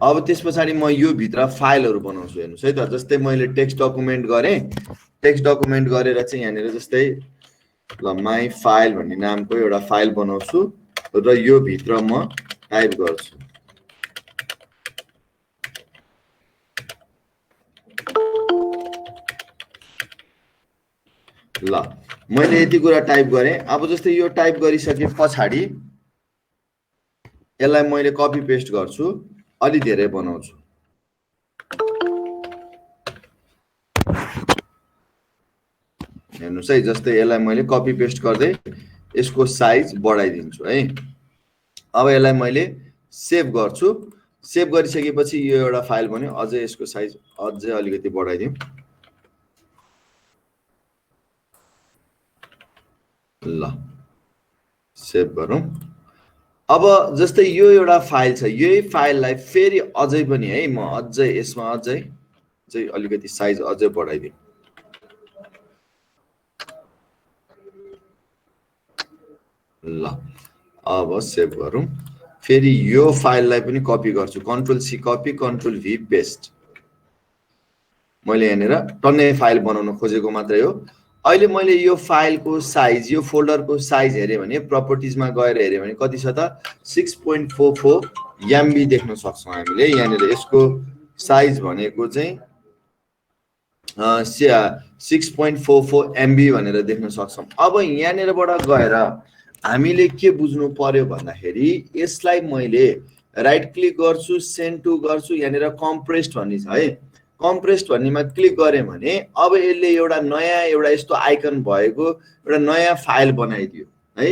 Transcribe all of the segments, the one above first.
अब त्यसपछि म यो भित्र फाइलहरु बनाउँछु हेर्नुस् है त। जस्तै मैले टेक्स्ट डकुमेन्ट गरे, टेक्स्ट डकुमेन्ट गरेर चाहिँ यहाँनिर जस्तै ल माई फाइल भन्ने नामको एउटा फाइल बनाउँछु र यो भित्र म टाइप गर्छु। ल मैले यति कुरा टाइप गरे। अब जस्तै यो टाइप गरिसके पछाडी यसलाई मैले कपी पेस्ट गर्छु, अलि धेरै बनाउँछु। हेर्नुस् है, जस्तै यसलाई मैले कपी पेस्ट गर्दै यसको साइज बढाइदिन्छु है। अब यसलाई मैले सेभ गर्छु। सेभ गरिसकेपछि यो एउटा फाइल बन्यो। अझै यसको साइज अझै अलिकति बढाइदिउँ। ल सेभ गरौँ। अब जस्तै यो एउटा फाइल छ, यही फाइललाई फेरि अझै पनि है म अझै यसमा अझै अलिकति साइज अझै बढाइदिउँ। ल अब सेभ गरौँ। फेरि यो फाइललाई पनि कपी गर्छु, कन्ट्रोल सी कपी, कन्ट्रोल भी पेस्ट। मैले यहाँनिर टन्नै फाइल बनाउन खोजेको मात्रै हो। अहिले मैले यो फाइलको साइज, यो फोल्डरको साइज हेरे भने प्रपर्टिजमा गएर हेरे भने कति छ त 6.44 MB देख्न सक्छौं हामीले। यहाँनिर यसको साइज भनेको चाहिँ 6.44 MB भनेर देख्न सक्छौं। अब यहाँनिरबाट गएर हामीले के बुझ्नु पर्यो भन्दाखेरि यसलाई मैले राइट क्लिक गर्छु, सेन्ड टु गर्छु, यहाँनिर कम्प्रेस्ड भन्ने छ है। कम्प्रेस्ड भन्नेमा क्लिक गरे भने अब यसले एउटा नयाँ एउटा यस्तो आइकन भएको एउटा नयाँ फाइल बनाइदियो है।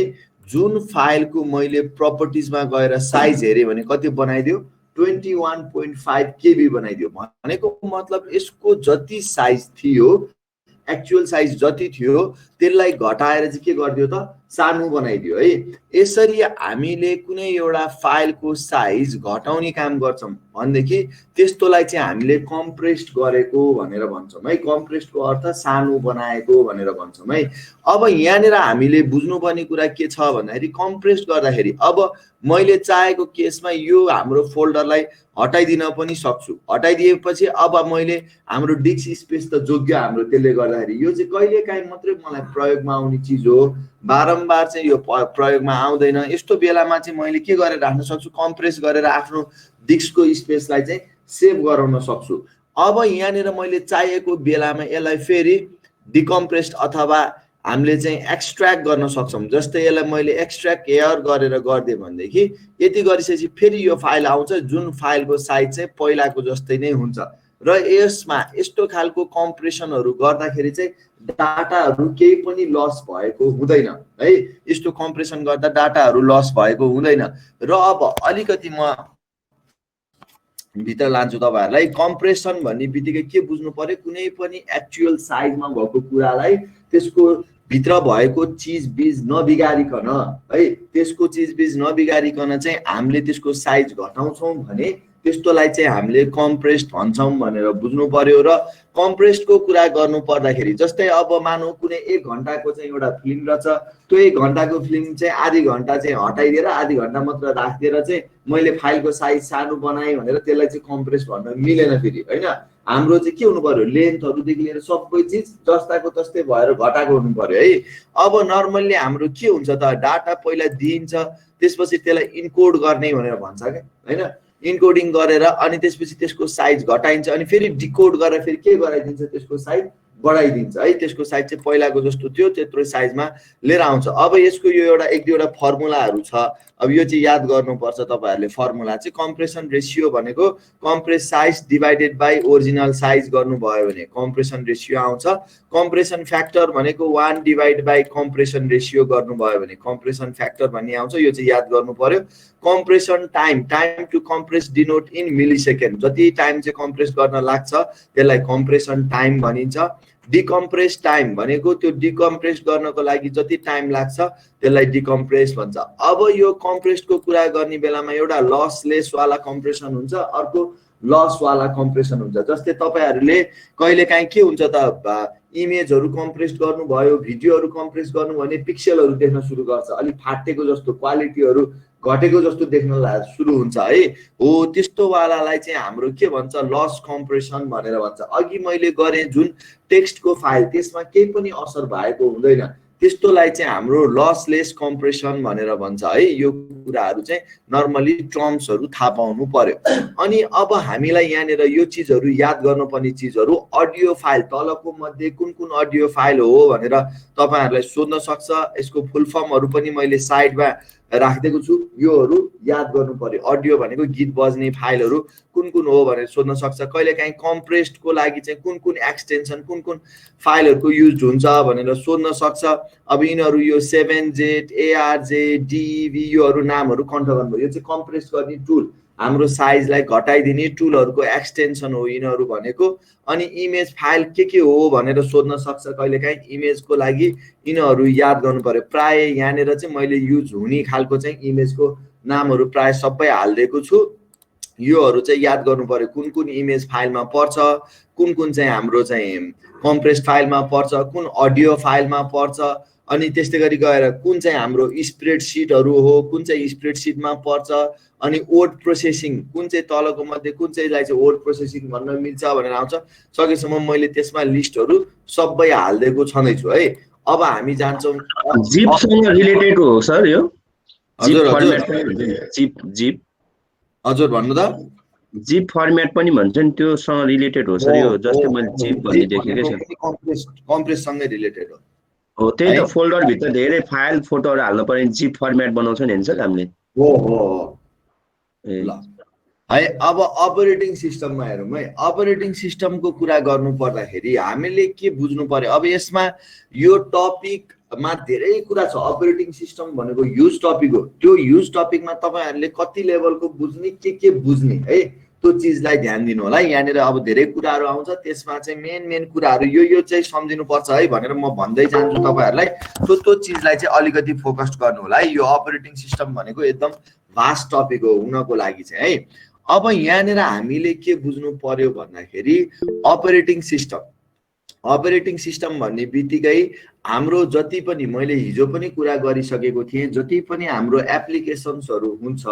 जुन फाइलको मैले प्रपर्टिजमा गएर साइज हेरे भने कति बनाइदियो 21.5 KB बनाइदियो। भनेको मतलब यसको जति साइज थियो, एक्चुअल साइज जति थियो त्यसलाई घटाएर चाहिँ के गरिदियो त सानो बनाइदियो है। यसरी हामीले कुनै एउटा फाइलको साइज घटाउने काम गर्छौं भनेदेखि त्यस्तोलाई चाहिँ हामीले कम्प्रेस्ड गरेको भनेर भन्छौं है। कम्प्रेस्डको अर्थ सानो बनाएको भनेर भन्छौं है। अब यहाँनिर हामीले बुझ्नुपर्ने कुरा के छ भन्दाखेरि कम्प्रेस्ड गर्दाखेरि अब मैले चाहेको केसमा यो हाम्रो फोल्डरलाई हटाइदिन पनि सक्छु। हटाइदिएपछि अब मैले हाम्रो डिस्क स्पेस त जोग्यो हाम्रो, त्यसले गर्दाखेरि यो चाहिँ कहिलेकाहीँ मात्रै मलाई प्रयोगमा आउने चिज हो, बारम्बार चाहिँ यो प्रयोगमा आउँदैन। यस्तो बेलामा चाहिँ मैले के गरेर राख्न सक्छु, कम्प्रेस गरेर आफ्नो डिस्कको स्पेसलाई चाहिँ सेभ गराउन सक्छु। अब यहाँनिर मैले चाहिएको बेलामा यसलाई फेरि डिकम्प्रेस्ड अथवा हामीले चाहिँ एक्सट्र्याक्ट गर्न सक्छौं। जस्तै यसलाई मैले एक्सट्र्याक्ट एयर गरेर गर्दिए भनेदेखि यति गरिसकेपछि फेरि यो फाइल आउँछ जुन फाइलको साइज चाहिँ पहिलाको जस्तै नै हुन्छ। र यसमा यस्तो खालको कम्प्रेसनहरु गर्दाखेरि चाहिँ डाटाहरु केही पनि लस भएको हुँदैन है। यस्तो कम्प्रेसन गर्दा डाटाहरु लस भएको हुँदैन। र अब अलिकति म भित्र लान्छु तपाईहरुलाई। कम्प्रेसन भन्ने बित्तिकै के बुझ्नु पर्यो, कुनै पनि एक्चुअल साइजमा भएको कुरालाई त्यसको भित्र भएको चीज बीज नबिगारिकन है, त्यसको चीज बीज नबिगारिकन चाहिँ हामीले त्यसको साइज घटाउँछौं भने त्यस्तोलाई चाहिँ हामीले कम्प्रेस्ड भन्छौं भनेर बुझ्नु पर्यो। र कम्प्रेस्डको कुरा गर्नु पर्दाखेरि जस्तै अब मानौ कुनै 1 घण्टाको चाहिँ एउटा फिल्म रहेछ, त्यो 1 घण्टाको फिल्म चाहिँ आधी घण्टा चाहिँ हटाइदिएर आधी घण्टा मात्र राखिदिएर चाहिँ मैले फाइलको साइज सानो बनाएँ भनेर त्यसलाई चाहिँ कम्प्रेस्ड भन्न मिलेन फेरि हैन। हाम्रो चाहिँ के हुनु पर्यो, लेन्थहरुदेखि लिएर सबै चीज जस्ताको तस्तै भएर घटाएको हुनु पर्यो है। अब नर्मल्ली हाम्रो के हुन्छ त, डाटा पहिला दिइन्छ त्यसपछि त्यसलाई इन्कोड गर्ने भनेर भन्छ के हैन। इन्कोडिङ गरेर अनि त्यसपछि त्यसको साइज घटाइन्छ अनि फेरि डिकोड गरेर फेरि के गराइदिन्छ, त्यसको साइज बढाइदिन्छ है। त्यसको साइज चाहिँ पहिलाको जस्तो थियो त्यत्रो साइजमा लिएर आउँछ। अब यसको यो एउटा एक दुईवटा फर्मुलाहरु छ। अब यो चाहिँ याद गर्नुपर्छ तपाईहरुले। फर्मुला चाहिँ कम्प्रेसन रेशियो भनेको compress size divided by original size गर्नुभयो भने कम्प्रेसन रेशियो आउँछ। कम्प्रेसन फ्याक्टर भनेको 1 डिवाइड बाइ कम्प्रेसन रेशियो गर्नुभयो भने कम्प्रेसन फ्याक्टर भन्ने आउँछ। यो चाहिँ याद गर्नु पर्यो। Compression time, time to compress denote in millisecond, जति टाइम चाहिँ कम्प्रेस गर्न लाग्छ त्यसलाई कम्प्रेसन टाइम भनिन्छ। डिकम्प्रेस टाइम भनेको त्यो डिकम्प्रेस गर्नको लागि जति टाइम लाग्छ त्यसलाई डिकम्प्रेस भन्छ। अब यो कम्प्रेस्डको कुरा गर्ने बेलामा एउटा लसलेस वाला कम्प्रेसन हुन्छ, अर्को लस वाला कम्प्रेसन हुन्छ। जस्तै तपाईहरुले कहिलेकाहीँ के हुन्छ त इमेजहरु कम्प्रेस गर्नुभयो, भिडियोहरु कम्प्रेस गर्नु भने पिक्सलहरु देख्न सुरु गर्छ, अलि फाटेको जस्तो, क्वालिटीहरु घटेको जस्तो देख्न सुरु हुन्छ है। हो त्यस्तो वालालाई चाहिँ हाम्रो के भन्छ लस कम्प्रेसन भनेर भन्छ। अघि मैले गरे जुन टेक्स्टको फाइल त्यसमा केही पनि असर भएको हुँदैन, त्यस्तोलाई चाहिँ हाम्रो लसलेस कम्प्रेसन भनेर भन्छ है। यो कुराहरु चाहिँ नर्मली टर्म्सहरु थाहा पाउनु पर्यो। अनि अब हामीलाई यहाँनिर यो चीजहरु याद गर्नुपर्ने चीजहरु अडियो फाइल तलको मध्ये कुन कुन अडियो फाइल हो भनेर तपाईहरुलाई सोध्न सक्छ। यसको फुल फर्महरु पनि मैले साइडमा राखिदिएको छु, योहरु याद गर्नु पर्यो। अडियो भनेको गीत बज्ने फाइलहरु कुन कुन हो भनेर सोध्न सक्छ। कहिलेकाहीँ कम्प्रेस्डको लागि चाहिँ कुन कुन एक्सटेन्सन कुन कुन फाइलहरुको युज हुन्छ भनेर सोध्न सक्छ। अब यिनीहरु यो 7Z, ARJ, DEV योहरु नामहरु कन्ट गर्नुभयो। यो चाहिँ कम्प्रेस गर्ने टुल, हाम्रो साइजलाई घटाइदिने टुलहरुको एक्सटेन्सन हो यिनीहरु भनेको। अनि इमेज फाइल के हो भनेर सोध्न सक्छ। कहिलेकाहीँ इमेजको लागि यिनीहरु याद गर्नु पर्यो। प्राय यहाँनिर चाहिँ मैले युज हुने खालको चाहिँ इमेजको नामहरु प्राय सबै हाल्दिएको छु। योहरु चाहिँ याद गर्नु पर्यो कुन कुन इमेज फाइलमा पर्छ, कुन कुन चाहिँ हाम्रो चाहिँ कम्प्रेस फाइलमा पर्छ, कुन अडियो फाइलमा पर्छ। अनि त्यस्तै गरी गएर कुन चाहिँ हाम्रो स्प्रेडशीटहरु हो, कुन चाहिँ स्प्रेडशीटमा पर्छ। अनि वर्ड प्रोसेसिङ कुन चाहिँ तलको मध्ये कुन चाहिँलाई चाहिँ वर्ड प्रोसेसिङ भन्न मिल्छ भनेर आउँछ। सकेसम्म मैले त्यसमा लिस्टहरु सबै हाल्दिएको छँदैछु है। अब हामी जान्छौं जिपसँग रिलेटेड हो सर यो जिप हजुर फर्मेट जिप हजुर भन्नु त जिप फर्मेट पनि भन्छ नि त्योसँग रिलेटेड हो सर यो। जस्तै मैले जिप भन्ने देखेकै छु, कम्प्रेस सँगै रिलेटेड हो। हो त्यही त फोल्डर भित्र धेरै फाइल फोटोहरु हाल्नु पर्ने जिप फर्मेट बनाउँछ नि सर हामीले। हो ल है। अब अपरेटिङ सिस्टममा हेरौँ है। अपरेटिङ सिस्टमको कुरा गर्नु पर्दाखेरि हामीले के बुझ्नु पर्यो। अब यसमा यो टपिकमा धेरै कुरा छ। अपरेटिङ सिस्टम भनेको ह्युज टपिक हो। त्यो ह्युज टपिकमा तपाईहरुले कति लेभलको बुझ्ने के बुझ्ने है त्यो चीजलाई ध्यान दिनु होला। यहाँनिर अब धेरै कुराहरु आउँछ, त्यसमा चाहिँ मेन कुराहरु यो चाहिँ सम्झिनु पर्छ है भनेर म भन्दै जान्छु तपाईहरुलाई। त्यो चीजलाई चाहिँ अलिकति फोकस गर्नु होला है। यो अपरेटिङ सिस्टम भनेको एकदम भास्ट टपिक हो हुनको लागि चाहिँ है। अब यहाँनिर हामीले के बुझ्नु पर्यो भन्दाखेरि अपरेटिङ सिस्टम भन्ने बित्तिकै हाम्रो जति पनि मैले हिजो पनि कुरा गरिसकेको थिएँ, जति पनि हाम्रो एप्लिकेसन्सहरु हुन्छ,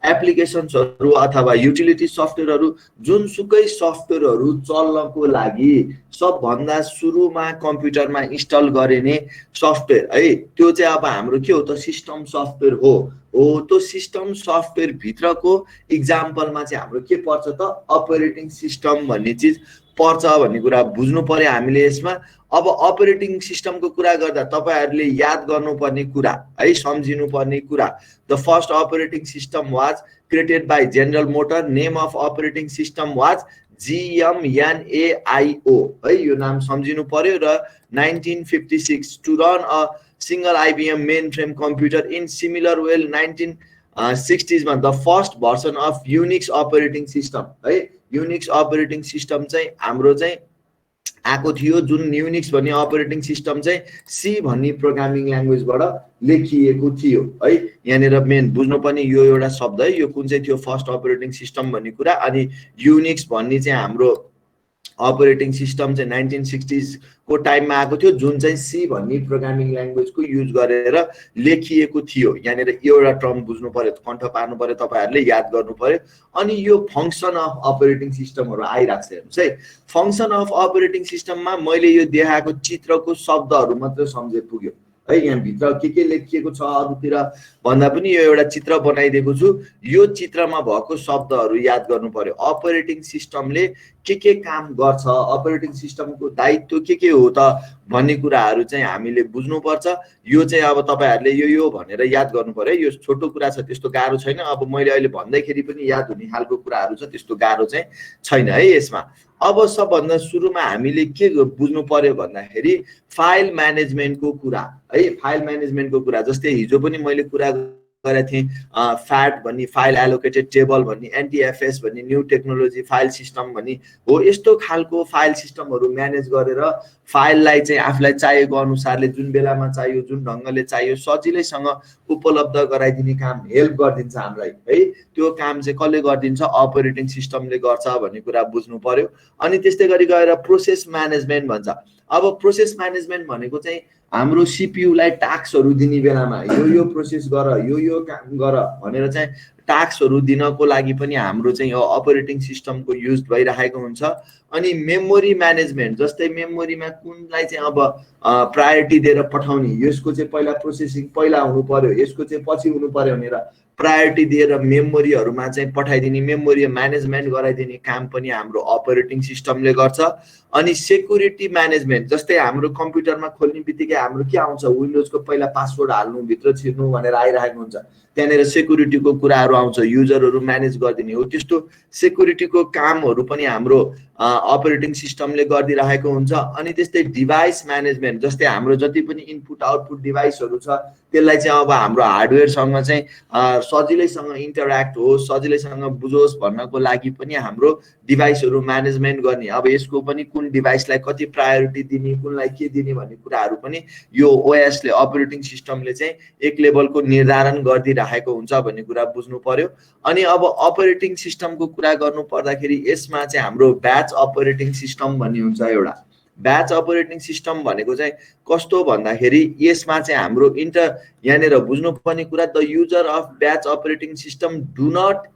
एप्लिकेसन्सहरु अथवा युटिलिटी सफ्टवेयरहरु जुनसुकै सफ्टवेयरहरु चल्नको लागि सबभन्दा सुरुमा कम्प्युटरमा इन्स्टल गरिने सफ्टवेयर है, त्यो चाहिँ अब हाम्रो के हो त सिस्टम सफ्टवेयर हो। त्यो सिस्टम सफ्टवेयर भित्रको इक्जाम्पलमा चाहिँ हाम्रो के पर्छ त अपरेटिङ सिस्टम भन्ने चीज पर्छ भन्ने कुरा बुझ्नु पर्यो हामीले यसमा। अब अपरेटिङ सिस्टमको कुरा गर्दा तपाईहरुले याद गर्नुपर्ने कुरा है, सम्झिनु पर्ने कुरा, the first operating system was created by General Motor, name of operating system was GMNAIO है। यो नाम सम्झिनु पर्यो। र 1956 to run a single IBM mainframe computer in similar well 1960s मा the first version of Unix operating system है। Unix operating system चाहिँ हाम्रो चाहिँ आएको थियो। जुन युनिक्स भन्ने अपरेटिङ सिस्टम चाहिँ सी भन्ने प्रोग्रामिङ ल्याङ्ग्वेजबाट लेखिएको थियो है। यहाँनिर मेन बुझ्नुपर्ने यो एउटा शब्द है, यो कुन चाहिँ थियो फर्स्ट अपरेटिङ सिस्टम भन्ने कुरा। अनि युनिक्स भन्ने चाहिँ हाम्रो अपरेटिङ सिस्टम चाहिँ 1960s को टाइममा आएको थियो, जुन चाहिँ सी भन्ने प्रोग्रामिङ ल्याङ्ग्वेजको युज गरेर लेखिएको थियो। यहाँनिर एउटा टर्म बुझ्नु पर्यो, कन्ठ पार्नु पर्यो, तपाईहरुले याद गर्नु पर्यो। अनि यो फंक्सन अफ अपरेटिङ सिस्टमहरु आइराख्छ हेर्नुस् है। फंक्सन अफ अपरेटिङ सिस्टममा मैले यो देखाएको चित्रको शब्दहरु मात्र सम्झे पुग्यो है। यहाँ भित्र के लेखिएको छ अरुतिर भन्दा पनि यो एउटा चित्र बनाइदिएको छु। यो चित्रमा भएको शब्दहरु याद गर्नु पर्यो। अपरेटिङ सिस्टमले के काम गर्छ, अपरेटिङ सिस्टमको दायित्व के हो त भन्ने कुराहरु चाहिँ हामीले बुझ्नु पर्छ। यो चाहिँ अब तपाईहरुले यो भनेर याद गर्नु पर्यो। यो छोटो कुरा छ, त्यस्तो गाह्रो छैन। अब मैले अहिले भन्दैखेरि पनि याद हुने खालको कुराहरु छ, त्यस्तो गाह्रो चाहिँ छैन है यसमा। अब सबभन्दा सुरुमा हामीले के बुझ्नु पर्यो भन्दाखेरि फाइल म्यानेजमेन्टको कुरा है। फाइल म्यानेजमेन्टको कुरा जस्तै हिजो पनि मैले कुरा गरेको थिएँ फ्याट भन्ने फाइल एलोकेटेड टेबल भन्ने एनटीएफएस भन्ने न्यू टेक्नोलोजी फाइल सिस्टम भन्ने हो यस्तो खालको फाइल सिस्टमहरू म्यानेज गरेर फाइललाई चाहिँ आफूलाई चाहिएको अनुसारले जुन बेलामा चाहियो जुन ढङ्गले चाहियो सजिलैसँग उपलब्ध गराइदिने काम हेल्प गरिदिन्छ हामीलाई है त्यो काम चाहिँ कसले गरिदिन्छ अपरेटिङ सिस्टमले गर्छ भन्ने कुरा बुझ्नु पर्यो अनि त्यस्तै गरी गएर प्रोसेस म्यानेजमेन्ट भन्छ अब प्रोसेस म्यानेजमेन्ट भनेको चाहिँ हाम्रो सीपीयूलाई टास्कहरू दिने बेलामा यो प्रोसेस गर यो काम गर भनेर चाहिँ टास्कहरू दिनको लागि पनि हाम्रो चाहिँ यो अपरेटिङ सिस्टमको युज भइरहेको हुन्छ अनि मेमोरी म्यानेजमेन्ट जस्तै मेमोरीमा कुनलाई चाहिँ अब प्रायोरिटी दिएर पठाउने यसको चाहिँ पहिला प्रोसेसिङ पहिला हुनु पर्यो यसको चाहिँ पछि हुनु पर्यो भनेर प्रायोरिटी दिएर मेमोरीहरुमा चाहिँ पठाइदिने मेमोरी म्यानेजमेन्ट गराइदिने काम पनि हाम्रो अपरेटिङ सिस्टमले गर्छ अनि सेक्युरिटी म्यानेजमेन्ट जस्तै हाम्रो कम्प्युटरमा खोल्ने बित्तिकै हाम्रो के आउँछ विन्डोजको पहिला पासवर्ड हाल्नु भित्र छिर्नु भनेर आइरहेको हुन्छ त्यहाँनेर सेक्युरिटीको कुराहरु आउँछ युजरहरु म्यानेज गर्दिने हो त्यस्तो सेक्युरिटीको कामहरु पनि हाम्रो अपरेटिङ सिस्टमले गर्दिरहेको हुन्छ अनि त्यस्तै डिभाइस म्यानेजमेन्ट जस्तै हाम्रो जति पनि इनपुट आउटपुट डिभाइसहरु छ त्यसलाई चाहिँ अब हाम्रो हार्डवेयरसँग चाहिँ सजिलैसँग इन्टर्याक्ट होस् सजिलैसँग बुझोस् भन्नको लागि पनि हाम्रो डिभाइसहरु म्यानेजमेन्ट गर्ने अब यसको पनि कुन डिभाइसलाई कति प्रायोरिटी दिने कुनलाई के दिने भन्ने कुराहरु पनि यो ओएस ले अपरेटिङ सिस्टमले चाहिँ एक लेभलको निर्धारण गर्दिरहेको हुन्छ भन्ने कुरा बुझ्नु पर्यो अनि अब अपरेटिङ सिस्टमको कुरा गर्नु पर्दाखेरि यसमा चाहिँ हाम्रो ब्याच अपरेटिङ सिस्टम भन्ने हुन्छ एउटा ब्याच अपरेटिङ सिस्टम भनेको चाहिँ कस्तो भन्दाखेरि यसमा चाहिँ हाम्रो यहाँनेर बुझ्नुपर्ने कुरा the user of batch operating system do not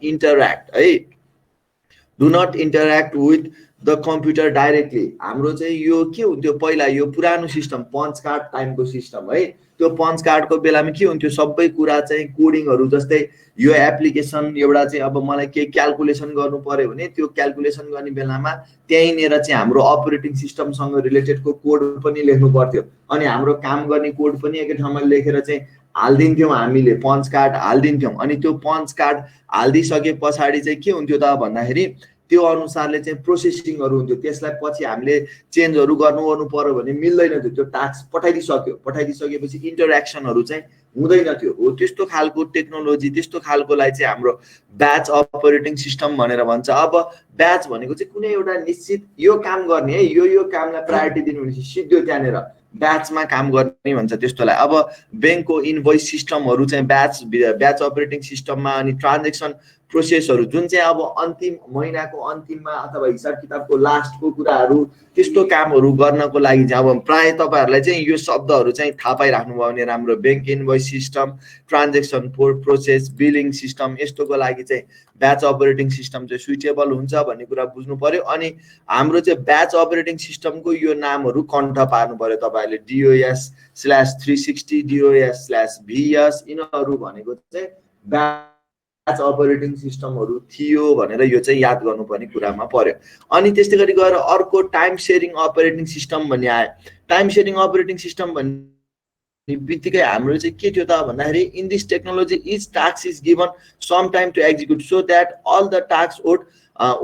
interact with the computer directly हाम्रो चाहिँ यो के हुन्थ्यो पहिला यो पुरानो सिस्टम पञ्च कार्ड टाइमको सिस्टम है त्यो पञ्च कार्डको बेलामा के हुन्थ्यो सबै कुरा चाहिँ कोडिङहरु जस्तै यो एप्लिकेसन एउटा चाहिँ अब मलाई के क्याल्कुलेसन गर्नु पर्यो भने त्यो क्याल्कुलेसन गर्ने बेलामा त्यहीँनेर चाहिँ हाम्रो अपरेटिङ सिस्टमसँग रिलेटेडको कोड पनि लेख्नु पर्थ्यो अनि हाम्रो काम गर्ने कोड पनि एकै ठाउँमा लेखेर चाहिँ हाल्दिन्थ्यौं हामीले पञ्च कार्ड हाल्दिन्थ्यौं अनि त्यो पञ्च कार्ड हाल्दिसके पछाडी चाहिँ के हुन्थ्यो त भन्दाखेरि त्यो अनुसारले चाहिँ प्रोसेसिङहरु हुन्थ्यो त्यसलाई पछि हामीले चेन्जहरु गर्नु पर्यो भने मिल्दैन थियो त्यो टास्क पठाइदिसकेपछि इन्टर्याक्सनहरु चाहिँ हुँदैन थियो हो त्यस्तो खालको टेक्नोलोजी त्यस्तो खालकोलाई चाहिँ हाम्रो ब्याच अपरेटिङ सिस्टम भनेर भन्छ अब ब्याच भनेको चाहिँ कुनै एउटा निश्चित यो काम गर्ने है यो कामलाई प्रायोरिटी दिनु भनेपछि सिधै त्यहाँनेर ब्याचमा काम गर्ने भन्छ त्यस्तोलाई अब बैंकको इनभोइस सिस्टमहरु चाहिँ ब्याच अपरेटिङ सिस्टममा अनि ट्रान्ज्याक्सन प्रोसेसहरु जुन चाहिँ अब अन्तिम महिनाको अन्तिममा अथवा हिसाब किताबको लास्टको कुराहरु त्यस्तो कामहरु गर्नको लागि चाहिँ अब प्राय तपाईहरुलाई चाहिँ यो शब्दहरु चाहिँ थाहा पाइराख्नु भयो भने राम्रो bank invoice system transaction process billing system यस्तोको लागि चाहिँ ब्याच अपरेटिङ सिस्टम चाहिँ सुइटेबल हुन्छ भन्ने कुरा बुझ्नु पर्यो अनि हाम्रो चाहिँ ब्याच अपरेटिङ सिस्टमको यो नामहरु कन्ठ पार्नु पर्यो तपाईहरुले DOS/360 DOS/VS यिनीहरु भनेको चाहिँ ब्याच अपरेटिङ सिस्टमहरु थियो भनेर यो चाहिँ याद गर्नुपर्ने कुरामा पर्यो अनि त्यस्तै गरी गएर अर्को टाइम शेयरिङ अपरेटिङ सिस्टम भन्ने आयो टाइम शेयरिङ अपरेटिङ सिस्टम भन्ने बित्तिकै हाम्रो चाहिँ के थियो त भन्दाखेरि in this technology each task is given some time to execute so that all the task would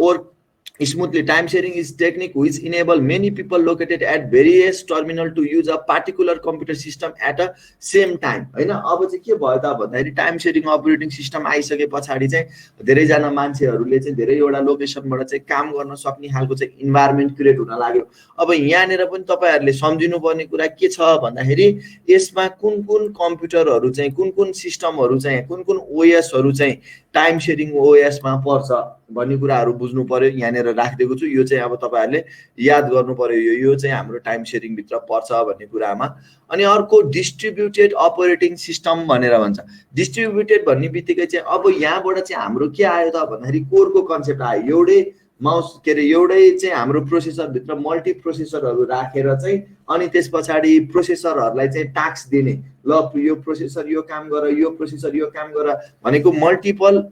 work smoothly. Time sharing is technique which enable many people located at various terminal to use a particular computer system at a same time. हैन अब चाहिँ के भयो त भन्दाखेरि time sharing operating system आइसके पछाडी चाहिँ धेरै जना मान्छेहरुले चाहिँ धेरैवटा लोकेसनबाट चाहिँ काम गर्न सक्ने खालको चाहिँ इन्भाइरोमेन्ट क्रिएट हुन लाग्यो अब यहाँनेर पनि तपाईहरुले सम्झिनु पर्ने कुरा के छ भन्दाखेरि यसमा कुन कम्प्युटरहरु चाहिँ कुन सिस्टमहरु चाहिँ कुन ओएस हरु चाहिँ टाइम शेयरिङ ओएस मा पर्छ भन्ने कुराहरु बुझ्नु पर्यो यहाँनेर राखिदिएको छु यो चाहिँ अब तपाईहरुले याद गर्नु पर्यो यो चाहिँ हाम्रो टाइम शेयरिङ भित्र पर्छ भन्ने कुरामा अनि अर्को डिस्ट्रिब्युटेड अपरेटिङ सिस्टम भनेर भन्छ डिस्ट्रिब्युटेड भन्ने बित्तिकै चाहिँ अब यहाँबाट चाहिँ हाम्रो के आयो त भन्दाखेरि कोरको कन्सेप्ट आयो एउटै माउस के रे एउटै चाहिँ हाम्रो प्रोसेसर भित्र मल्टी प्रोसेसरहरु राखेर चाहिँ अनि त्यसपछि प्रोसेसरहरुलाई चाहिँ टास्क दिने ल यो प्रोसेसर यो काम गर यो प्रोसेसर यो काम गर भनेको मल्टिपल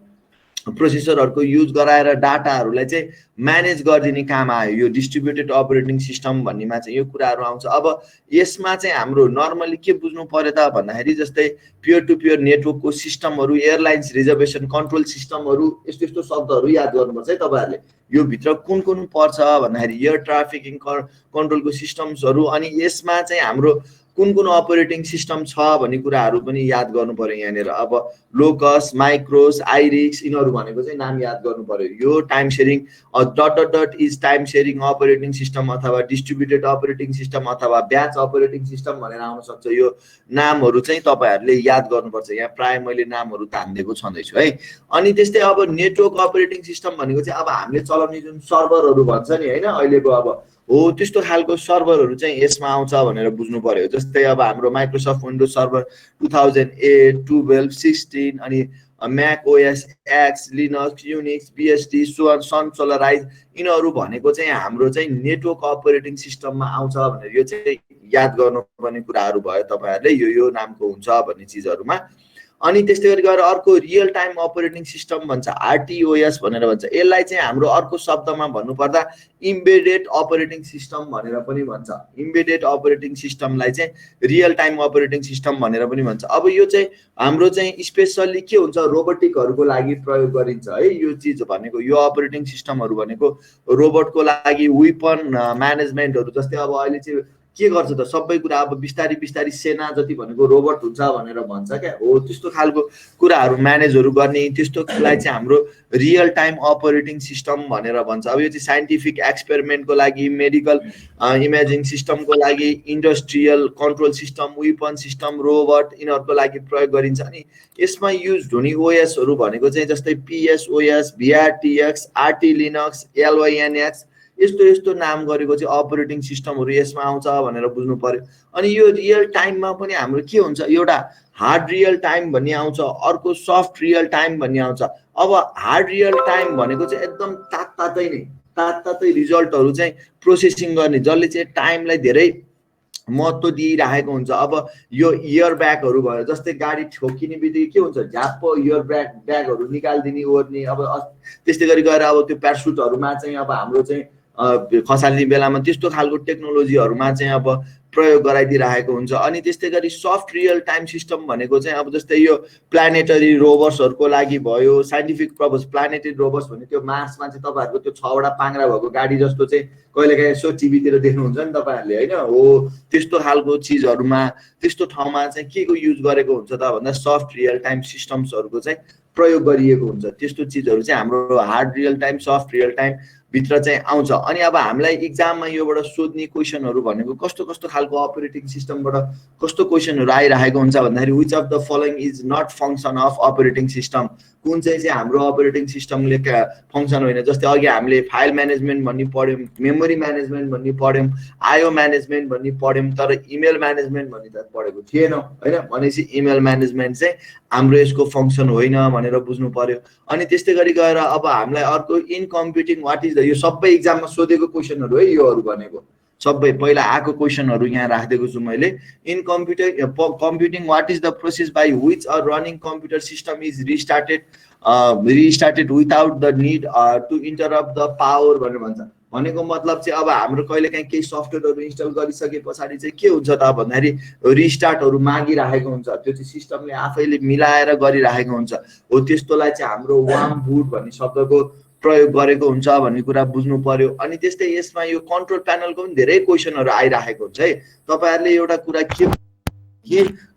प्रोसेसरहरुको युज गराएर डाटाहरुलाई चाहिँ म्यानेज गर्दिने काम आयो यो डिस्ट्रिब्युटेड अपरेटिङ सिस्टम भन्नेमा चाहिँ यो कुराहरु आउँछ अब यसमा चाहिँ हाम्रो नर्मली के बुझ्नु पर्यो त भन्दाखेरि जस्तै पियर टु पियर नेटवर्कको सिस्टमहरु एयरलाइन्स रिजर्भेसन कन्ट्रोल सिस्टमहरु यस्तो शब्दहरु याद गर्नुपर्छ है तपाईहरुले यो भित्र कुन पर्छ भन्दाखेरि एयर ट्राफिकिङ कन्ट्रोलको सिस्टम्सहरु अनि यसमा चाहिँ हाम्रो कुन कुन अपरेटिङ सिस्टम छ भन्ने कुराहरू पनि याद गर्नु पर्यो यहाँनिर। अब लोकस, माइक्रोस, आइरिक्स यिनीहरू भनेको चाहिँ नाम याद गर्नु पर्यो। यो time sharing dot dot dot is time sharing operating system अथवा डिस्ट्रिब्युटेड अपरेटिङ सिस्टम अथवा ब्याच अपरेटिङ सिस्टम भनेर आउन सक्छ। यो नामहरू चाहिँ तपाईँहरूले याद गर्नुपर्छ। यहाँ प्राय मैले नामहरू तान्दिएको छँदैछु है। अनि त्यस्तै अब नेटवर्क अपरेटिङ सिस्टम भनेको चाहिँ अब हामीले चलाउने जुन सर्भरहरू भन्छ नि होइन अहिलेको अब हो त्यस्तो खालको सर्भरहरू चाहिँ यसमा आउँछ भनेर बुझ्नु पर्यो। जस्तै अब हाम्रो माइक्रोसफ्ट विन्डोज सर्भर 2008, 12, 16 अनि Mac OS X, Linux, Unix, BSD, Sun Solaris यिनीहरू भनेको चाहिँ हाम्रो चाहिँ नेटवर्क अपरेटिङ सिस्टममा आउँछ भनेर यो चाहिँ याद गर्नुपर्ने कुराहरू भयो तपाईँहरूले। यो नामको हुन्छ भन्ने चिजहरूमा। अनि त्यस्तै गरी गएर अर्को रियल टाइम अपरेटिङ सिस्टम भन्छ, आरटिओएस भनेर भन्छ। यसलाई चाहिँ हाम्रो अर्को शब्दमा भन्नुपर्दा इम्बेडेड अपरेटिङ सिस्टम भनेर पनि भन्छ। इम्बेडेड अपरेटिङ सिस्टमलाई चाहिँ रियल टाइम अपरेटिङ सिस्टम भनेर पनि भन्छ। अब यो चाहिँ हाम्रो चाहिँ स्पेसल्ली के हुन्छ रोबोटिकहरूको लागि प्रयोग गरिन्छ है। यो चिज भनेको यो अपरेटिङ सिस्टमहरू भनेको रोबोटको लागि वेपन म्यानेजमेन्टहरू जस्तै अब अहिले चाहिँ के गर्छ त सबै कुरा अब बिस्तारी बिस्तारी सेना जति भनेको रोबोट हुन्छ भनेर भन्छ क्या हो। त्यस्तो खालको कुराहरू म्यानेजहरू गर्ने त्यस्तोलाई चाहिँ हाम्रो रियल टाइम अपरेटिङ सिस्टम भनेर भन्छ। अब यो चाहिँ साइन्टिफिक एक्सपेरिमेन्टको लागि, मेडिकल इमेजिङ सिस्टमको लागि, industrial control system, weapon system, robot यिनीहरूको लागि प्रयोग गरिन्छ। अनि यसमा युज हुने ओएसहरू भनेको चाहिँ जस्तै पिएस ओएस, भिआरटिएक्स, आरटी लिनक्स, एलवाइएनएक्स यस्तो यस्तो नाम गरेको चाहिँ अपरेटिङ सिस्टमहरू यसमा आउँछ भनेर बुझ्नु पर्यो। अनि यो रियल टाइममा पनि हाम्रो के हुन्छ एउटा हार्ड रियल टाइम भन्ने आउँछ, अर्को सफ्ट रियल टाइम भन्ने आउँछ। अब हार्ड रियल टाइम भनेको चाहिँ एकदम तातै रिजल्टहरू चाहिँ प्रोसेसिङ गर्ने जसले चाहिँ टाइमलाई धेरै महत्त्व दिइरहेको हुन्छ। अब यो इयर ब्यागहरू भयो जस्तै गाडी ठोकिने बित्तिकै के हुन्छ झ्याप्प इयर ब्यागहरू निकालिदिने ओर्ने। अब त्यस्तै गरी गएर अब त्यो प्यारासुटहरूमा चाहिँ अब हाम्रो चाहिँ खसाल्ने बेलामा त्यस्तो खालको टेक्नोलोजीहरूमा चाहिँ अब प्रयोग गराइदिइरहेको हुन्छ। अनि त्यस्तै गरी सफ्ट रियल टाइम सिस्टम भनेको चाहिँ अब जस्तै यो प्लानेटरी रोभर्सहरूको लागि भयो, साइन्टिफिक पर्पज प्लानेटरी रोभर्स भने त्यो मार्समा चाहिँ तपाईँहरूको त्यो 6वटा पाङ्ग्रा भएको गाडी जस्तो चाहिँ कहिलेकाहीँ यसो टिभीतिर देख्नुहुन्छ नि तपाईँहरूले होइन हो। त्यस्तो खालको चिजहरूमा त्यस्तो ठाउँमा चाहिँ के को युज गरेको हुन्छ त भन्दा सफ्ट रियल टाइम सिस्टम्सहरूको चाहिँ प्रयोग गरिएको हुन्छ। त्यस्तो चिजहरू चाहिँ हाम्रो hard real time, soft real time भित्र चाहिँ आउँछ। अनि अब हामीलाई इक्जाममा योबाट सोध्ने क्वेसनहरू भनेको कस्तो कस्तो खालको अपरेटिङ सिस्टमबाट कस्तो क्वेसनहरू आइरहेको हुन्छ भन्दाखेरि which of the following is not function of operating system, कुन चाहिँ हाम्रो अपरेटिङ सिस्टमले फङ्सन होइन। जस्तै अघि हामीले फाइल म्यानेजमेन्ट भन्ने पढ्यौँ, मेमोरी म्यानेजमेन्ट भन्ने पढ्यौँ, आयो म्यानेजमेन्ट भन्ने पढ्यौँ, तर इमेल म्यानेजमेन्ट भन्ने त पढेको थिएनौँ होइन। भनेपछि इमेल म्यानेजमेन्ट चाहिँ हाम्रो यसको फङ्सन होइन भनेर बुझ्नु पर्यो। अनि त्यस्तै गरी गएर अब हामीलाई अर्को in computing what is the, यो सबै इक्जाममा सोधेको क्वेसनहरू है योहरू भनेको सबै पहिला आएको क्वेसनहरू यहाँ राखिदिएको छु मैले। In computing what is the process by which a running computer system is restarted without the need to interrupt the power भनेर भन्छ। भनेको मतलब चाहिँ अब हाम्रो कहिलेकाहीँ केही सफ्टवेयरहरू इन्स्टल गरिसके पछाडि चाहिँ के हुन्छ त भन्दाखेरि रिस्टार्टहरू मागिरहेको हुन्छ, त्यो चाहिँ सिस्टमले आफैले मिलाएर गरिरहेको हुन्छ हो। त्यस्तोलाई चाहिँ हाम्रो वार्म बुट भन्ने शब्दको प्रयोग गरेको हुन्छ भन्ने कुरा बुझ्नु पर्यो। अनि त्यस्तै यसमा यो कन्ट्रोल प्यानलको पनि धेरै क्वेसनहरू आइरहेको हुन्छ है। तपाईँहरूले एउटा कुरा के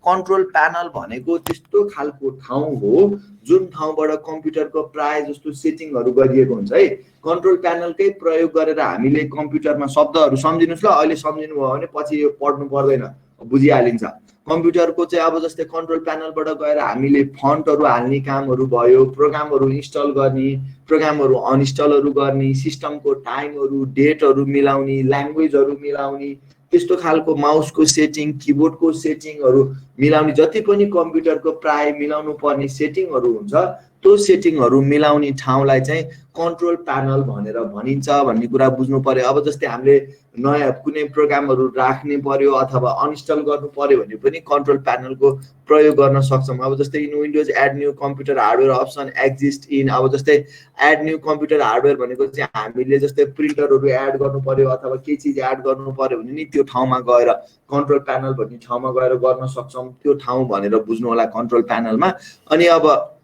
कन्ट्रोल प्यानल भनेको त्यस्तो खालको ठाउँ हो जुन ठाउँबाट कम्प्युटरको प्राय जस्तो सेटिङहरू गरिएको हुन्छ है। कन्ट्रोल प्यानलकै प्रयोग गरेर हामीले कम्प्युटरमा शब्दहरू सम्झिनुहोस् ल, अहिले सम्झिनु भयो भने पछि यो पढ्नु पर्दैन, बुझिहालिन्छ। कम्प्युटरको चाहिँ अब जस्तै कन्ट्रोल प्यानलबाट गएर हामीले फन्टहरू हाल्ने कामहरू भयो, प्रोग्रामहरू इन्स्टल गर्ने, प्रोग्रामहरू अनइन्स्टलहरू गर्ने, सिस्टमको टाइमहरू डेटहरू मिलाउने, ल्याङ्ग्वेजहरू मिलाउने, त्यस्तो खालको माउसको सेटिङ, किबोर्डको सेटिङहरू मिलाउने, जति पनि कम्प्युटरको प्राय मिलाउनु पर्ने सेटिङहरू हुन्छ त्यो सेटिङहरू मिलाउने ठाउँलाई चाहिँ कन्ट्रोल प्यानल भनेर भनिन्छ भन्ने कुरा बुझ्नु पर्यो। अब जस्तै हामीले नयाँ कुनै प्रोग्रामहरू राख्ने पर्यो अथवा अनइन्स्टल गर्नु पर्यो भने पनि कन्ट्रोल प्यानलको प्रयोग गर्न सक्छौँ। अब जस्तै in Windows add new computer hardware option exist in, अब जस्तै एड न्यू कम्प्युटर हार्डवेयर भनेको चाहिँ हामीले जस्तै प्रिन्टरहरू एड गर्नु पर्यो अथवा केही चिज एड गर्नु पर्यो भने नि त्यो ठाउँमा गएर कन्ट्रोल प्यानल भन्ने ठाउँमा गएर गर्न सक्छौँ। त्यो ठाउँ भनेर बुझ्नु होला कन्ट्रोल प्यानलमा। अनि अब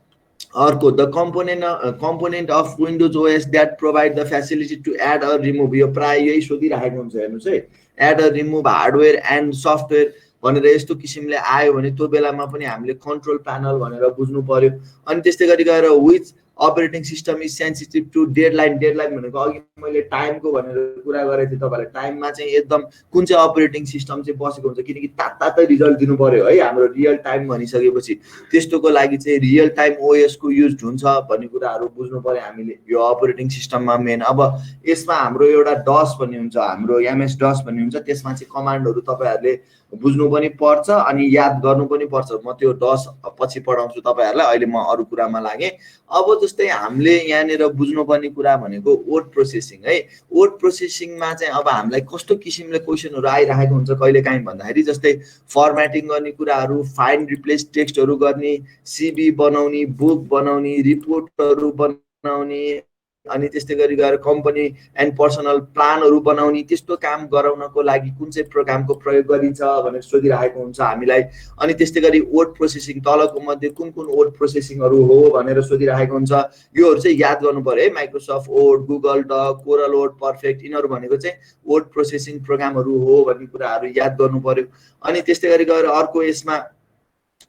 अर्को the component of Windows OS that provide the facility to add or remove, यो प्राय यही सोधिरहेको हुन्छ हेर्नुहोस् है। Add or remove hardware and software भनेर यस्तो किसिमले आयो भने त्यो बेलामा पनि हामीले कन्ट्रोल प्यानल भनेर बुझ्नु पर्यो। अनि त्यस्तै गरी गएर which operating system is sensitive to deadline. Deadline भनेको अघि मैले टाइमको भनेर कुरा गरेको थिएँ तपाईँलाई, टाइममा चाहिँ एकदम कुन चाहिँ अपरेटिङ सिस्टम चाहिँ बसेको हुन्छ, किनकि तातै रिजल्ट दिनु पर्यो है हाम्रो रियल टाइम भनिसकेपछि। त्यस्तोको लागि चाहिँ रियल टाइम ओएसको युज हुन्छ भन्ने कुराहरू बुझ्नु पर्यो हामीले यो अपरेटिङ सिस्टममा मेन। अब यसमा हाम्रो एउटा डस भन्ने हुन्छ, हाम्रो एमएस डस भन्ने हुन्छ, त्यसमा चाहिँ कमान्डहरू तपाईँहरूले बुझ्नु पनि पर्छ अनि याद गर्नु पनि पर्छ। म त्यो डस पछि पढाउँछु तपाईँहरूलाई, अहिले म अरू कुरामा लागेँ। अब जस्तै हामीले यहाँनिर बुझ्नुपर्ने कुरा भनेको वर्ड प्रोसेसिङ है। वर्ड प्रोसेसिङमा चाहिँ अब हामीलाई कस्तो किसिमले क्वेसनहरू आइरहेको हुन्छ कहिलेकाहीँ भन्दाखेरि, जस्तै फर्मेटिङ गर्ने कुराहरू, फाइन्ड रिप्लेस टेक्स्टहरू गर्ने, सिबी बनाउने, बुक बनाउने, रिपोर्टहरू बनाउने, अनि त्यस्तै गरी गएर कम्पनी एन्ड पर्सनल प्लानहरू बनाउने, त्यस्तो काम गराउनको लागि कुन चाहिँ प्रोग्रामको प्रयोग गरिन्छ भनेर सोधिरहेको हुन्छ हामीलाई। अनि त्यस्तै गरी वर्ड प्रोसेसिङ तलको मध्ये कुन कुन वर्ड प्रोसेसिङहरू हो भनेर सोधिरहेको हुन्छ। योहरू चाहिँ याद गर्नु पर्यो है। माइक्रोसफ्ट वर्ड, गुगल डक, कोरल वर्ड पर्फेक्ट, यिनीहरू भनेको चाहिँ वर्ड प्रोसेसिङ प्रोग्रामहरू हो भन्ने कुराहरू याद गर्नु पर्यो। अनि त्यस्तै गरी गएर अर्को यसमा